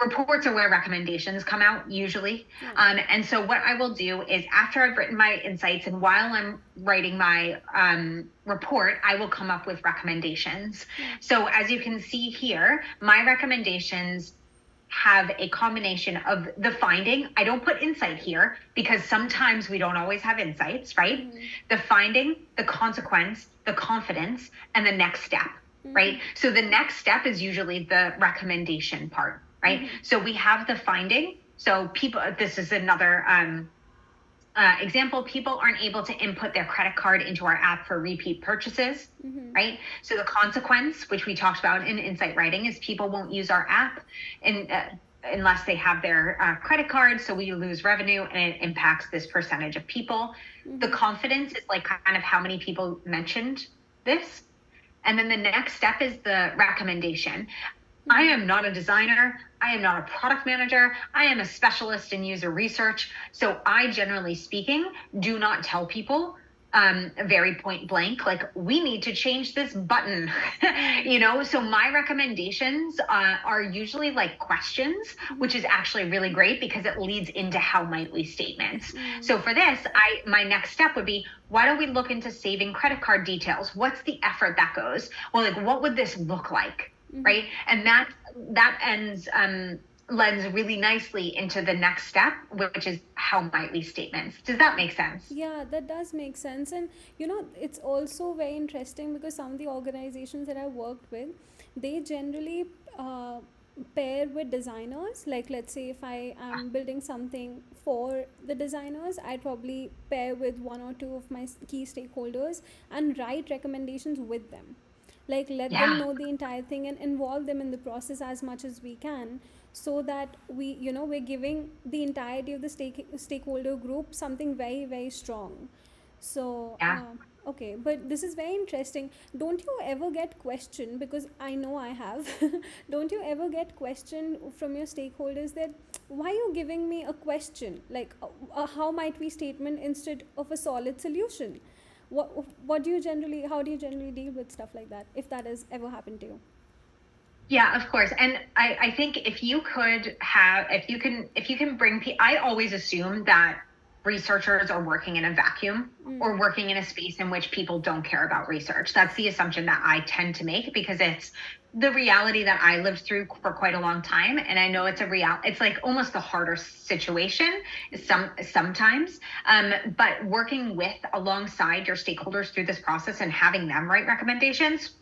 reports are where recommendations come out usually. And so what I will do is after I've written my insights and while I'm writing my report, I will come up with recommendations. So as you can see here, my recommendations have a combination of the finding. I don't put insight here because sometimes we don't always have insights, right? The finding, the consequence, the confidence, and the next step, right? So the next step is usually the recommendation part. Right. So we have the finding. So this is another example. People aren't able to input their credit card into our app for repeat purchases. Right. So the consequence, which we talked about in insight writing, is people won't use our app unless they have their credit card. So we lose revenue and it impacts this percentage of people. The confidence is like kind of how many people mentioned this. And then the next step is the recommendation. I am not a designer. I am not a product manager. I am a specialist in user research. So I, generally speaking, do not tell people very point blank, like, we need to change this button, So my recommendations are usually like questions, which is actually really great because it leads into how might we statements. So for this, my next step would be, why don't we look into saving credit card details? What's the effort that goes? Well, like, what would this look like? Right. And that lends really nicely into the next step, which is how might we statements. Does that make sense? Yeah, that does make sense. And it's also very interesting because some of the organizations that I worked with, they generally pair with designers. Like, let's say if I am building something for the designers, I'd probably pair with one or two of my key stakeholders and write recommendations with them. Like, let them know the entire thing and involve them in the process as much as we can, so that we're giving the entirety of the stakeholder group something very, very strong. So okay, but this is very interesting. Don't you ever get questioned, because I know I have, don't you ever get questioned from your stakeholders that, why are you giving me a question, like a how might we statement instead of a solid solution? How do you generally deal with stuff like that, if that has ever happened to you? Yeah, of course. And I think if you can bring I always assume that researchers are working in a vacuum or working in a space in which people don't care about research. That's the assumption that I tend to make, because it's the reality that I lived through for quite a long time. And I know it's it's like almost the harder situation sometimes. But working alongside your stakeholders through this process and having them write recommendations,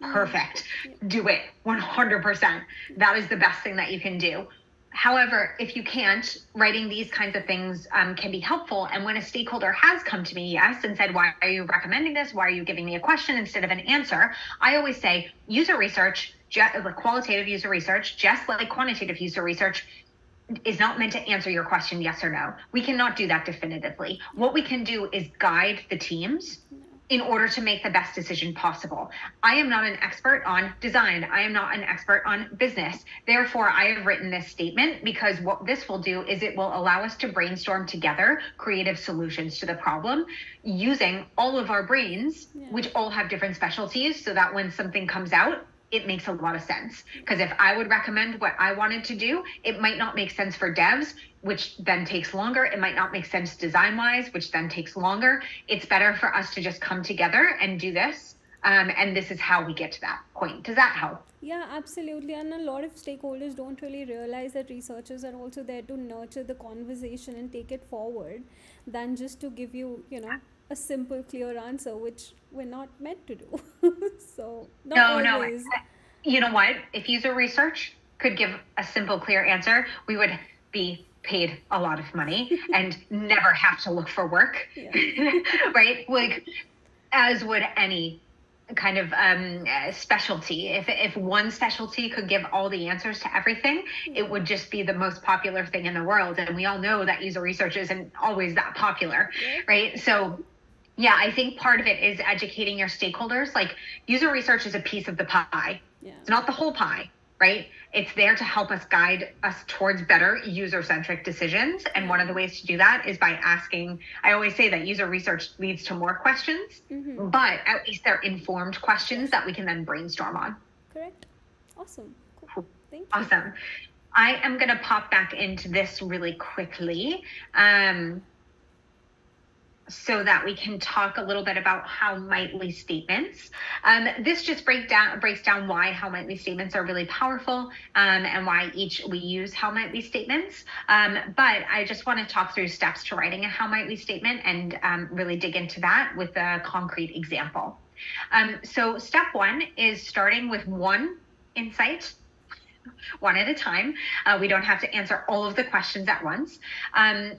perfect. Do it 100%. That is the best thing that you can do. However, if you can't, writing these kinds of things can be helpful. And when a stakeholder has come to me, yes, and said, why are you recommending this? Why are you giving me a question instead of an answer? I always say user research, qualitative user research, just like quantitative user research, is not meant to answer your question yes or no. We cannot do that definitively. What we can do is guide the teams in order to make the best decision possible. I am not an expert on design. I am not an expert on business. Therefore, I have written this statement because what this will do is it will allow us to brainstorm together creative solutions to the problem using all of our brains, which all have different specialties, so that when something comes out, it makes a lot of sense. Because if I would recommend what I wanted to do, it might not make sense for devs, which then takes longer. It might not make sense design-wise, which then takes longer. It's better for us to just come together and do this. And this is how we get to that point. Does that help? Yeah, absolutely. And a lot of stakeholders don't really realize that researchers are also there to nurture the conversation and take it forward than just to give you, a simple, clear answer, which we're not meant to do. So, not always. No. You know what? If user research could give a simple, clear answer, we would be paid a lot of money and never have to look for work, right? Like, as would any kind of specialty. If one specialty could give all the answers to everything, it would just be the most popular thing in the world. And we all know that user research isn't always that popular, right? So yeah, I think part of it is educating your stakeholders. Like, user research is a piece of the pie. It's not the whole pie, right? It's there to help us guide us towards better user-centric decisions. And one of the ways to do that is by asking, I always say that user research leads to more questions, but at least they're informed questions that we can then brainstorm on. Correct. Awesome. Cool. Thank you. Awesome. I am going to pop back into this really quickly. So that we can talk a little bit about how might we statements. This just breaks down why how might we statements are really powerful, and why we use how might we statements. But I just want to talk through steps to writing a how might we statement and really dig into that with a concrete example. So step one is starting with one insight, one at a time. We don't have to answer all of the questions at once.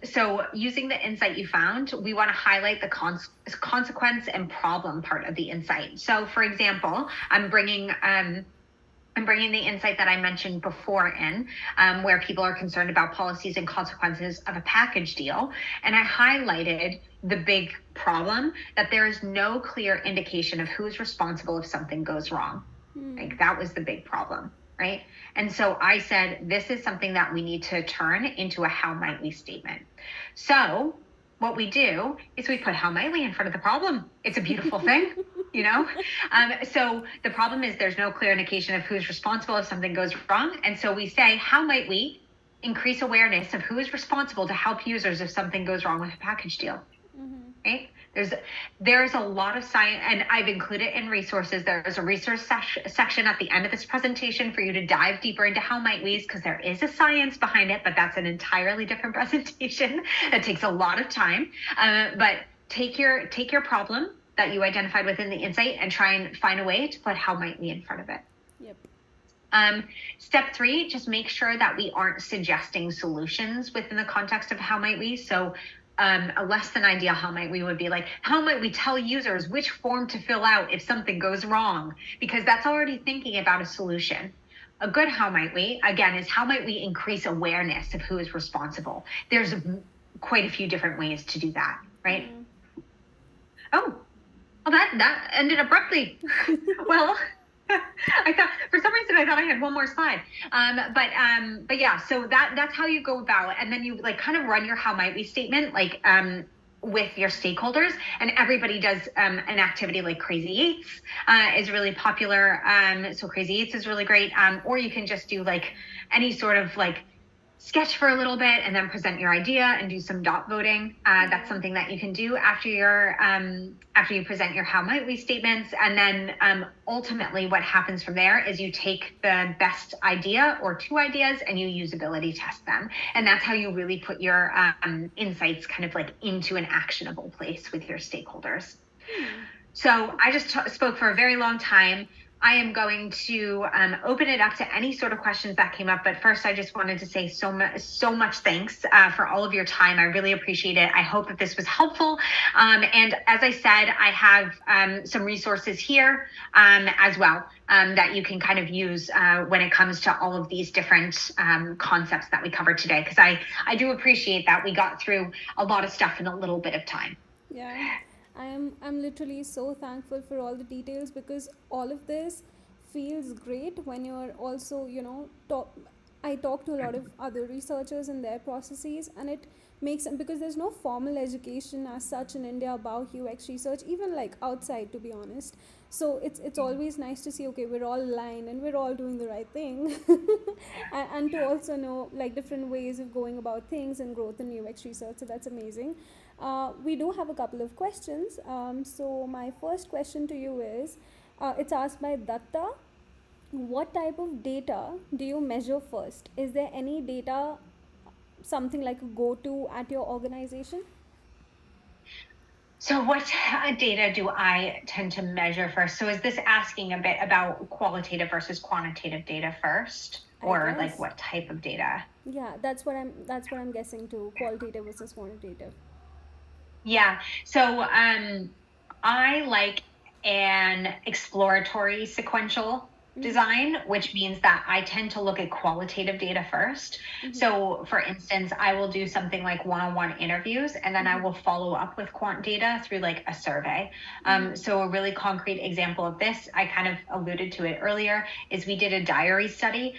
So using the insight you found, we want to highlight the consequence and problem part of the insight. So for example, I'm bringing the insight that I mentioned before in, where people are concerned about policies and consequences of a package deal. And I highlighted the big problem that there is no clear indication of who's responsible if something goes wrong. Like, that was the big problem. Right? And so I said, this is something that we need to turn into a how might we statement. So what we do is we put how might we in front of the problem. It's a beautiful thing, So the problem is there's no clear indication of who's responsible if something goes wrong. And so we say, how might we increase awareness of who is responsible to help users if something goes wrong with a package deal? Right? There's a lot of science, and I've included in resources. There's a resource section at the end of this presentation for you to dive deeper into how might we's, because there is a science behind it, but that's an entirely different presentation. That takes a lot of time. But take your problem that you identified within the insight and try and find a way to put how might we in front of it. Step 3, just make sure that we aren't suggesting solutions within the context of how might we. So a less than ideal how might we would be like, how might we tell users which form to fill out if something goes wrong? Because that's already thinking about a solution. A good how might we, again, is how might we increase awareness of who is responsible? There's quite a few different ways to do that, right? Oh, well, that ended abruptly. Well, I thought, for some reason, I thought I had one more slide. But yeah, so that's how you go about, and then you like kind of run your how might we statement with your stakeholders, and everybody does an activity like Crazy 8s is really popular. So Crazy 8s is really great. Or you can just do like any sort of like sketch for a little bit and then present your idea and do some dot voting. That's something that you can do after you present your how might we statements. And then ultimately what happens from there is you take the best idea or two ideas and you usability test them. And that's how you really put your insights kind of like into an actionable place with your stakeholders. So I just spoke for a very long time. I am going to open it up to any sort of questions that came up. But first, I just wanted to say so much thanks for all of your time. I really appreciate it. I hope that this was helpful. And as I said, I have some resources here as well that you can kind of use when it comes to all of these different concepts that we covered today. Because I do appreciate that we got through a lot of stuff in a little bit of time. Yeah. I'm literally so thankful for all the details, because all of this feels great when you're also, I talk to a lot of other researchers and their processes, and it makes, because there's no formal education as such in India about UX research, even like outside, to be honest. So it's always nice to see, okay, we're all aligned and we're all doing the right thing. And to also know like different ways of going about things and growth in UX research. So that's amazing. We do have a couple of questions. So my first question to you is, it's asked by Datta. What type of data do you measure first? Is there any data, something like a go-to at your organization? So what data do I tend to measure first? So is this asking a bit about qualitative versus quantitative data first, or like what type of data? Yeah, that's what I'm guessing too. Qualitative versus quantitative. Yeah. So I like an exploratory sequential design, which means that I tend to look at qualitative data first. So for instance, I will do something like one-on-one interviews, and then I will follow up with quant data through like a survey. So a really concrete example of this, I kind of alluded to it earlier, is we did a diary study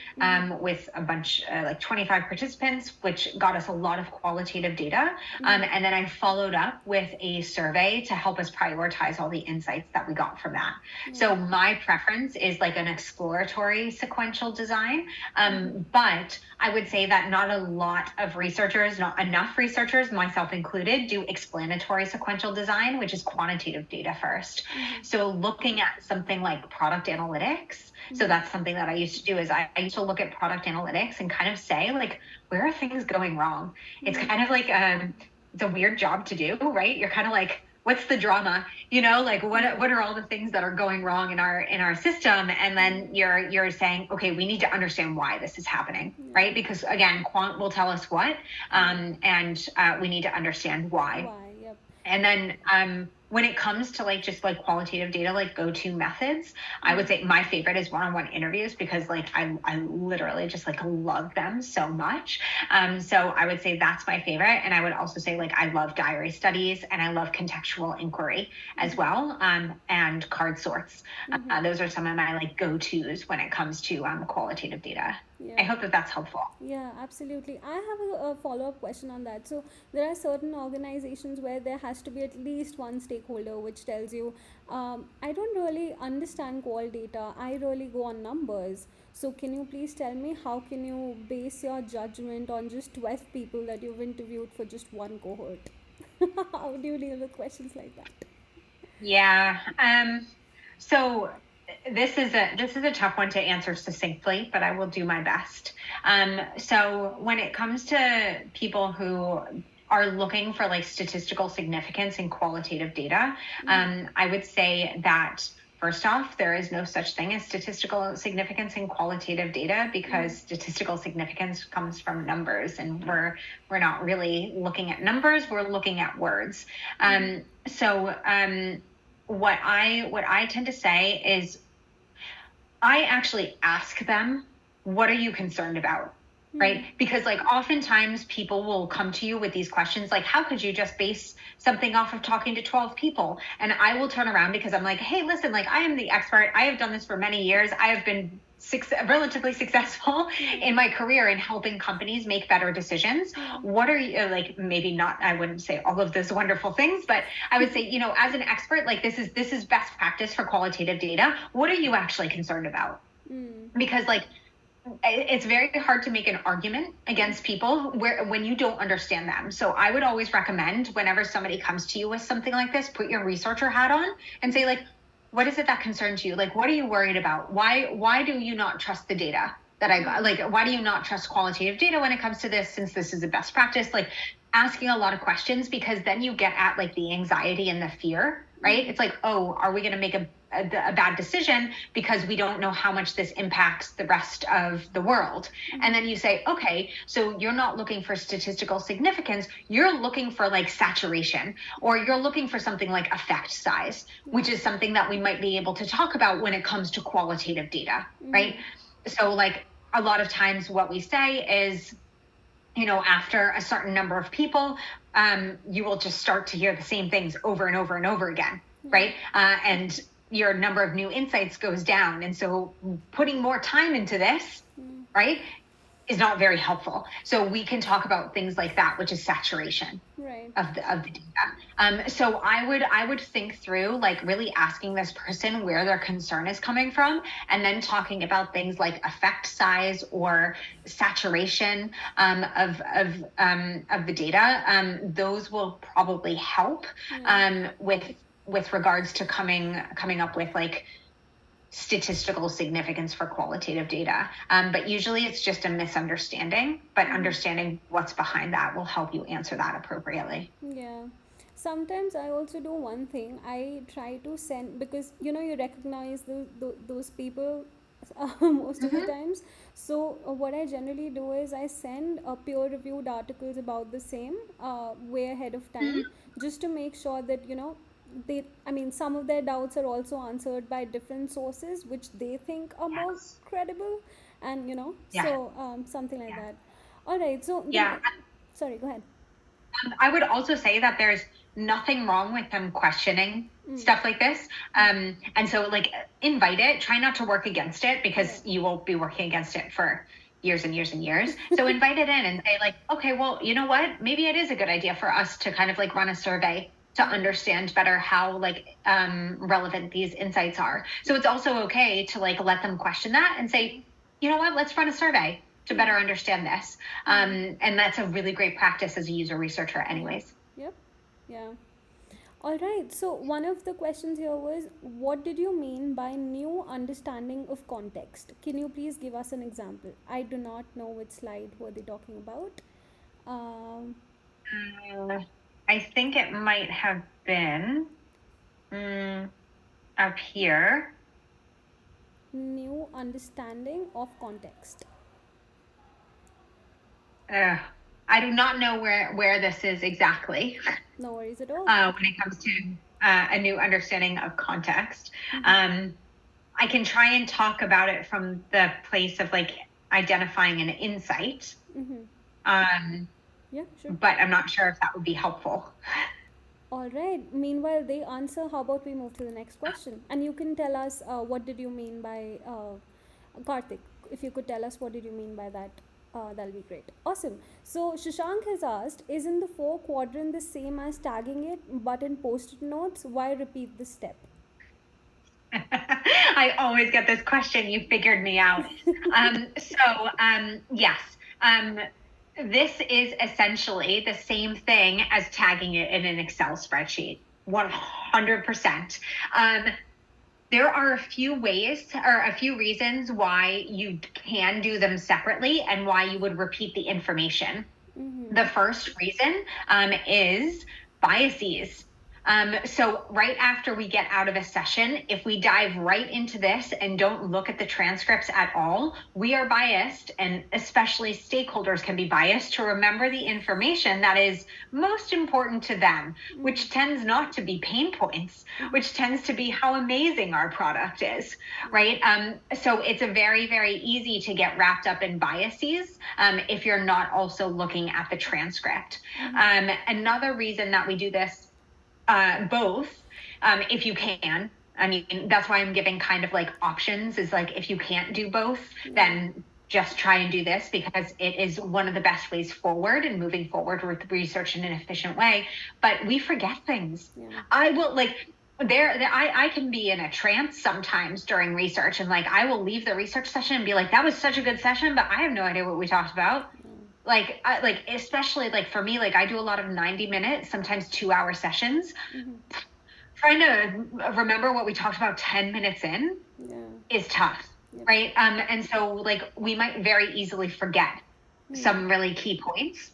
with a bunch, like 25 participants, which got us a lot of qualitative data. And then I followed up with a survey to help us prioritize all the insights that we got from that. So my preference is like an exploratory sequential design. But I would say that not a lot of researchers, not enough researchers, myself included, do explanatory sequential design, which is quantitative data first. So looking at something like product analytics, so that's something that I used to do, is I used to look at product analytics and kind of say, like, where are things going wrong? It's kind of like, it's a weird job to do, right? You're kind of like, what's the drama? Like what are all the things that are going wrong in our system? And then you're saying, okay, we need to understand why this is happening, right? Because again, quant will tell us what, and we need to understand why. Yep. And then when it comes to like just like qualitative data, like go-to methods, I would say my favorite is one-on-one interviews, because like I literally just like love them so much. So I would say that's my favorite. And I would also say like I love diary studies, and I love contextual inquiry as well, and card sorts. Those are some of my like go-tos when it comes to qualitative data. Yeah. I hope that that's helpful. Yeah, absolutely. I have a follow-up question on that. So there are certain organizations where there has to be at least one stakeholder which tells you, I don't really understand qual data. I really go on numbers. So can you please tell me, how can you base your judgment on just 12 people that you've interviewed for just one cohort? How do you deal with questions like that? Yeah. So this is a tough one to answer succinctly, but I will do my best. So when it comes to people who are looking for like statistical significance in qualitative data, I would say that first off, there is no such thing as statistical significance in qualitative data, because statistical significance comes from numbers, and we're not really looking at numbers, we're looking at words. What I tend to say is I actually ask them, what are you concerned about? Right? Because like oftentimes people will come to you with these questions like, how could you just base something off of talking to 12 people? And I will turn around, because I'm like, hey, listen, like I am the expert. I have done this for many years. I have been relatively successful in my career in helping companies make better decisions. What are you like, maybe not, I wouldn't say all of those wonderful things, but I would say, as an expert, like this is best practice for qualitative data. What are you actually concerned about? Because like it's very hard to make an argument against people when you don't understand them. So I would always recommend, whenever somebody comes to you with something like this, put your researcher hat on and say, like, what is it that concerns you? Like, what are you worried about? Why do you not trust the data that I got? Like, why do you not trust qualitative data when it comes to this, since this is a best practice? Like, asking a lot of questions, because then you get at like the anxiety and the fear, right? It's like, oh, are we going to make a bad decision because we don't know how much this impacts the rest of the world? And then you say, okay, so you're not looking for statistical significance, you're looking for like saturation, or you're looking for something like effect size, which is something that we might be able to talk about when it comes to qualitative data, right? So like a lot of times what we say is, you know, after a certain number of people, you will just start to hear the same things over and over and over again, right? And your number of new insights goes down. And so putting more time into this, right, is not very helpful. So we can talk about things like that, which is saturation of the data. So I would think through, like, really asking this person where their concern is coming from, and then talking about things like effect size or saturation of the data. Those will probably help with regards to coming up with like statistical significance for qualitative data. But usually it's just a misunderstanding, but understanding what's behind that will help you answer that appropriately. Yeah. Sometimes I also do one thing. I try to send, because you know, you recognize those people most of the times. So what I generally do is I send peer reviewed articles about the same way ahead of time, just to make sure that, you know, some of their doubts are also answered by different sources which they think are more credible, and you know, so something like that. All right, so sorry, go ahead. I would also say that there's nothing wrong with them questioning stuff like this. And so like invite it, try not to work against it, because you will be working against it for years and years and years. So invite it in and say like, okay, well, you know what, maybe it is a good idea for us to kind of like run a survey to understand better how like relevant these insights are. So it's also okay to like let them question that and say, you know what, let's run a survey to better understand this. And that's a really great practice as a user researcher anyways. Yep. Yeah. All right. So one of the questions here was, what did you mean by new understanding of context? Can you please give us an example? I do not know which slide were they talking about. I think it might have been up here. New understanding of context. I do not know where this is exactly. No worries at all. When it comes to a new understanding of context. I can try and talk about it from the place of like identifying an insight. Yeah, sure. But I'm not sure if that would be helpful. All right. Meanwhile, they answer. How about we move to the next question? And you can tell us what did you mean by Karthik? If you could tell us what did you mean by that, that'll be great. Awesome. So Shashank has asked, isn't the 4 quadrant the same as tagging it, but in post-it notes? Why repeat this step? I always get this question. You figured me out. Yes. This is essentially the same thing as tagging it in an Excel spreadsheet. 100%. There are a few ways or a few reasons why you can do them separately and why you would repeat the information. The first reason is biases. So right after we get out of a session, if we dive right into this and don't look at the transcripts at all, we are biased, and especially stakeholders can be biased to remember the information that is most important to them, which tends not to be pain points, which tends to be how amazing our product is, right? So it's a very, very easy to get wrapped up in biases if you're not also looking at the transcript. Another reason that we do this, both, if you can. I mean, that's why I'm giving kind of like options, is like, if you can't do both, then just try and do this, because it is one of the best ways forward and moving forward with research in an efficient way. But we forget things. I will, like, I can be in a trance sometimes during research, and like I will leave the research session and be like, that was such a good session, but I have no idea what we talked about. Like especially like for me, like I do a lot of 90-minute, sometimes 2-hour sessions. Trying to remember what we talked about 10 minutes in is tough. Right. And so like we might very easily forget some really key points.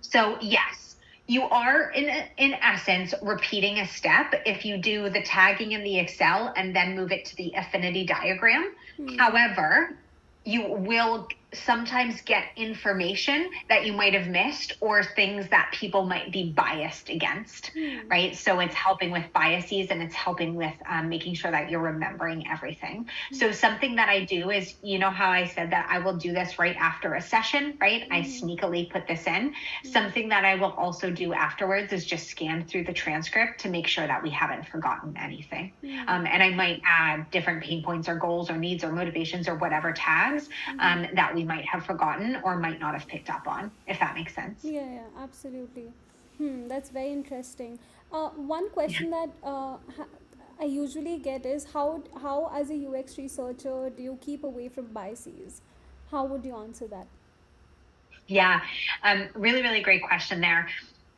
So yes, you are in essence repeating a step if you do the tagging in the Excel and then move it to the affinity diagram. However, you will sometimes get information that you might have missed or things that people might be biased against, right? So it's helping with biases and it's helping with making sure that you're remembering everything. So something that I do is, you know how I said that I will do this right after a session, right? I sneakily put this in. Something that I will also do afterwards is just scan through the transcript to make sure that we haven't forgotten anything. And I might add different pain points or goals or needs or motivations or whatever tags that we might have forgotten or might not have picked up on, if that makes sense. Yeah, absolutely. That's very interesting. One question that I usually get is how as a UX researcher do you keep away from biases? How would you answer that? Yeah, really, really great question there.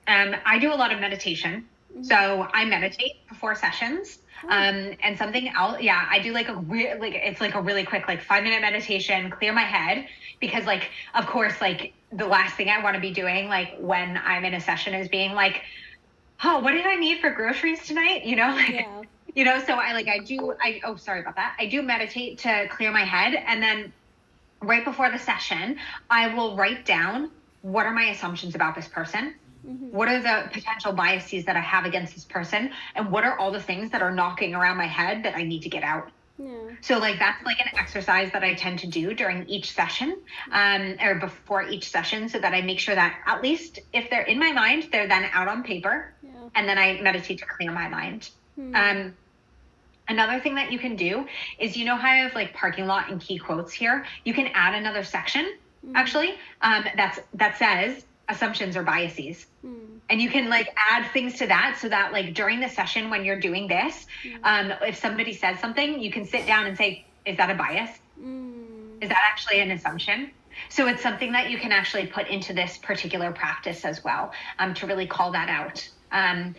I do a lot of meditation. So I meditate before sessions. And something else, yeah, I do like it's like a really quick, like 5-minute meditation, clear my head, because like, of course, like the last thing I want to be doing, like when I'm in a session is being like, oh, what did I need for groceries tonight? You know, like, so oh, sorry about that. I do meditate to clear my head. And then right before the session, I will write down what are my assumptions about this person. What are the potential biases that I have against this person? And what are all the things that are knocking around my head that I need to get out? So like that's like an exercise that I tend to do during each session or before each session, so that I make sure that at least if they're in my mind, they're then out on paper. And then I meditate to clear my mind. Another thing that you can do is, you know how I have like parking lot and key quotes here? You can add another section actually that says assumptions or biases. And you can like add things to that, so that like during the session when you're doing this, if somebody says something, you can sit down and say, is that a bias? Is that actually an assumption? So it's something that you can actually put into this particular practice as well, to really call that out. And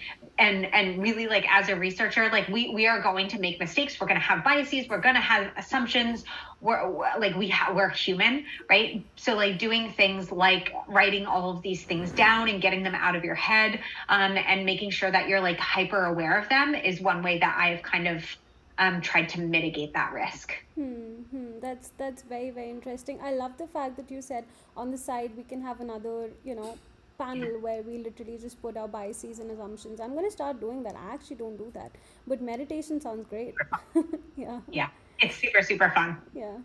really, like as a researcher, like we are going to make mistakes. We're going to have biases. We're going to have assumptions. We're human, right? So like doing things like writing all of these things down and getting them out of your head, and making sure that you're like hyper aware of them is one way that I've kind of tried to mitigate that risk. That's very, very interesting. I love the fact that you said on the side we can have another, panel where we literally just put our biases and assumptions. I'm going to start doing that. I actually don't do that, but meditation sounds great. Yeah, it's super, super fun. Yeah,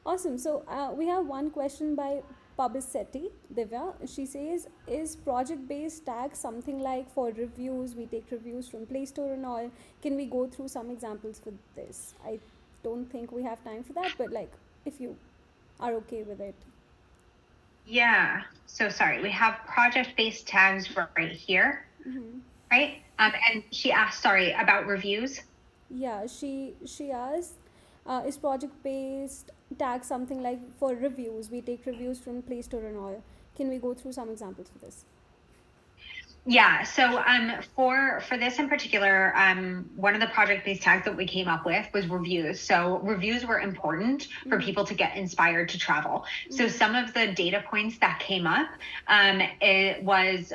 awesome. So we have one question by Pabisetti Divya. She says, is project based tag something like for reviews? We take reviews from Play Store and all. Can we go through some examples for this? I don't think we have time for that, but like if you are okay with it. Yeah. So sorry, we have project-based tags right here, right? And she asked, sorry, about reviews. Yeah, she asked, is project-based tag something like for reviews? We take reviews from Play Store and all. Can we go through some examples for this? Yeah, so for this in particular, one of the project-based tags that we came up with was reviews. So reviews were important for people to get inspired to travel. So some of the data points that came up, it was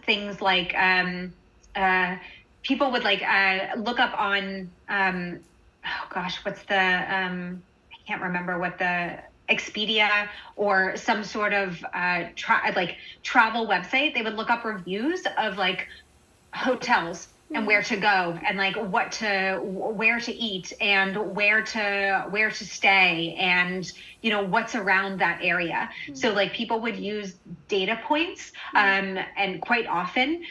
things like people would like look up on, oh gosh, what's the, I can't remember what the Expedia or some sort of travel website. They would look up reviews of like hotels and where to go and like where to eat and where to stay and what's around that area. So like people would use data points and quite often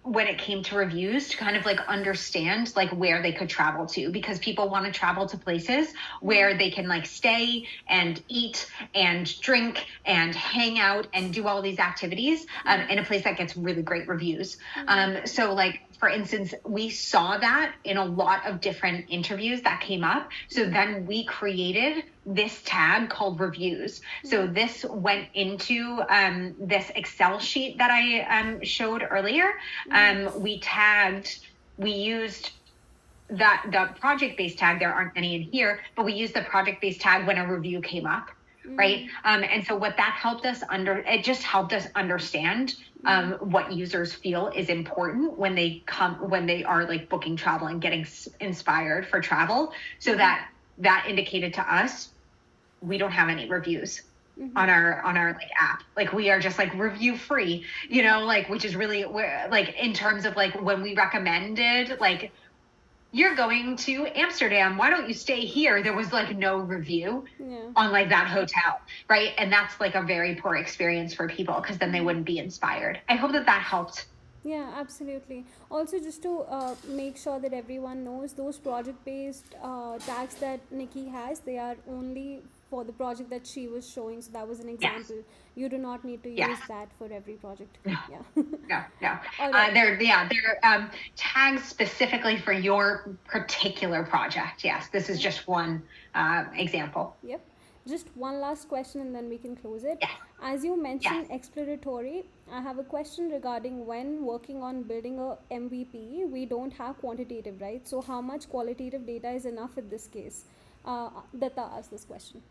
when it came to reviews, to kind of like understand like where they could travel to, because people want to travel to places where they can like stay and eat and drink and hang out and do all these activities in a place that gets really great reviews. So like, for instance, we saw that in a lot of different interviews that came up. So then we created this tag called reviews. So this went into this Excel sheet that I showed earlier. We used the project-based tag. There aren't any in here, but we used the project-based tag when a review came up. Right. And so what that helped us it just helped us understand what users feel is important when they are like booking travel and getting inspired for travel. So that indicated to us, we don't have any reviews on our like app. Like we are just like review free, you know, like, which is really like in terms of like when we recommended like, you're going to Amsterdam, why don't you stay here? There was like no review on like that hotel, right? And that's like a very poor experience for people, because then they wouldn't be inspired. I hope that helped. Yeah, absolutely. Also, just to make sure that everyone knows, those project-based tags that Nikki has, they are only for the project that she was showing. So that was an example. Yes. You do not need to use that for every project. No. Yeah. No. Right. They're tags specifically for your particular project. Yes, this is just one example. Yep. Just one last question and then we can close it. Yes. As you mentioned, exploratory, I have a question regarding when working on building a MVP, we don't have quantitative, right? So how much qualitative data is enough in this case? Datta asked this question.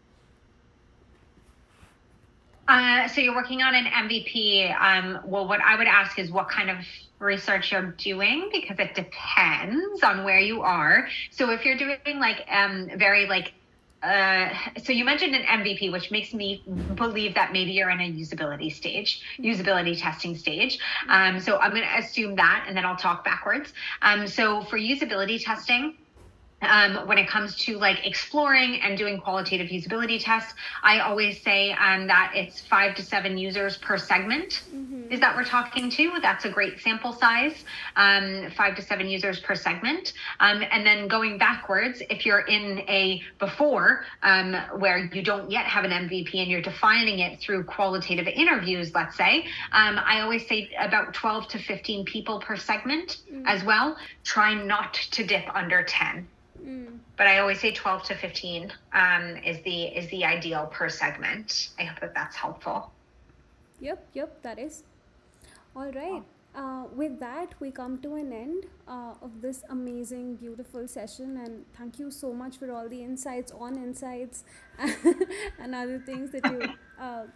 So you're working on an MVP. Well, what I would ask is what kind of research you're doing, because it depends on where you are. So if you're doing like very like, so you mentioned an MVP, which makes me believe that maybe you're in a usability testing stage. So I'm going to assume that, and then I'll talk backwards. So for usability testing, when it comes to like exploring and doing qualitative usability tests, I always say that it's 5 to 7 users per segment is that we're talking to. That's a great sample size, 5 to 7 users per segment. And then going backwards, if you're in a before where you don't yet have an MVP and you're defining it through qualitative interviews, let's say, I always say about 12 to 15 people per segment as well. Try not to dip under 10. But I always say 12 to 15 is the ideal per segment. I hope that that's helpful. Yep, that is. All right. With that, we come to an end of this amazing, beautiful session. And thank you so much for all the insights and other things that you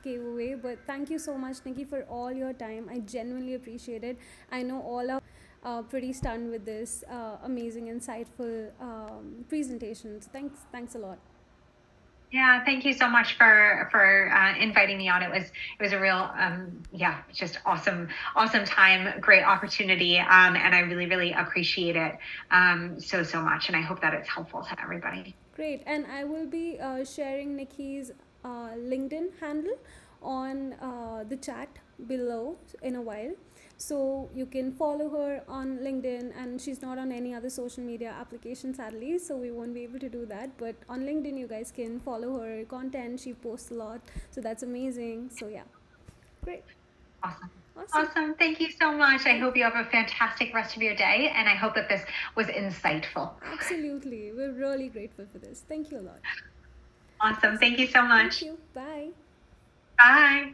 gave away. But thank you so much, Nikki, for all your time. I genuinely appreciate it. I know all are pretty stunned with this amazing, insightful presentations. Thanks a lot. Yeah, thank you so much for inviting me on. It was a real just awesome time, great opportunity, and I really appreciate it so much, and I hope that it's helpful to everybody. Great, and I will be sharing Nikki's LinkedIn handle on the chat below in a while. So you can follow her on LinkedIn, and she's not on any other social media application, sadly, so we won't be able to do that. But on LinkedIn, you guys can follow her content. She posts a lot, so that's amazing. So yeah, great. Awesome. Thank you so much. I hope you have a fantastic rest of your day, and I hope that this was insightful. Absolutely. We're really grateful for this. Thank you a lot. Awesome. Thank you so much. Thank you. Bye. Bye.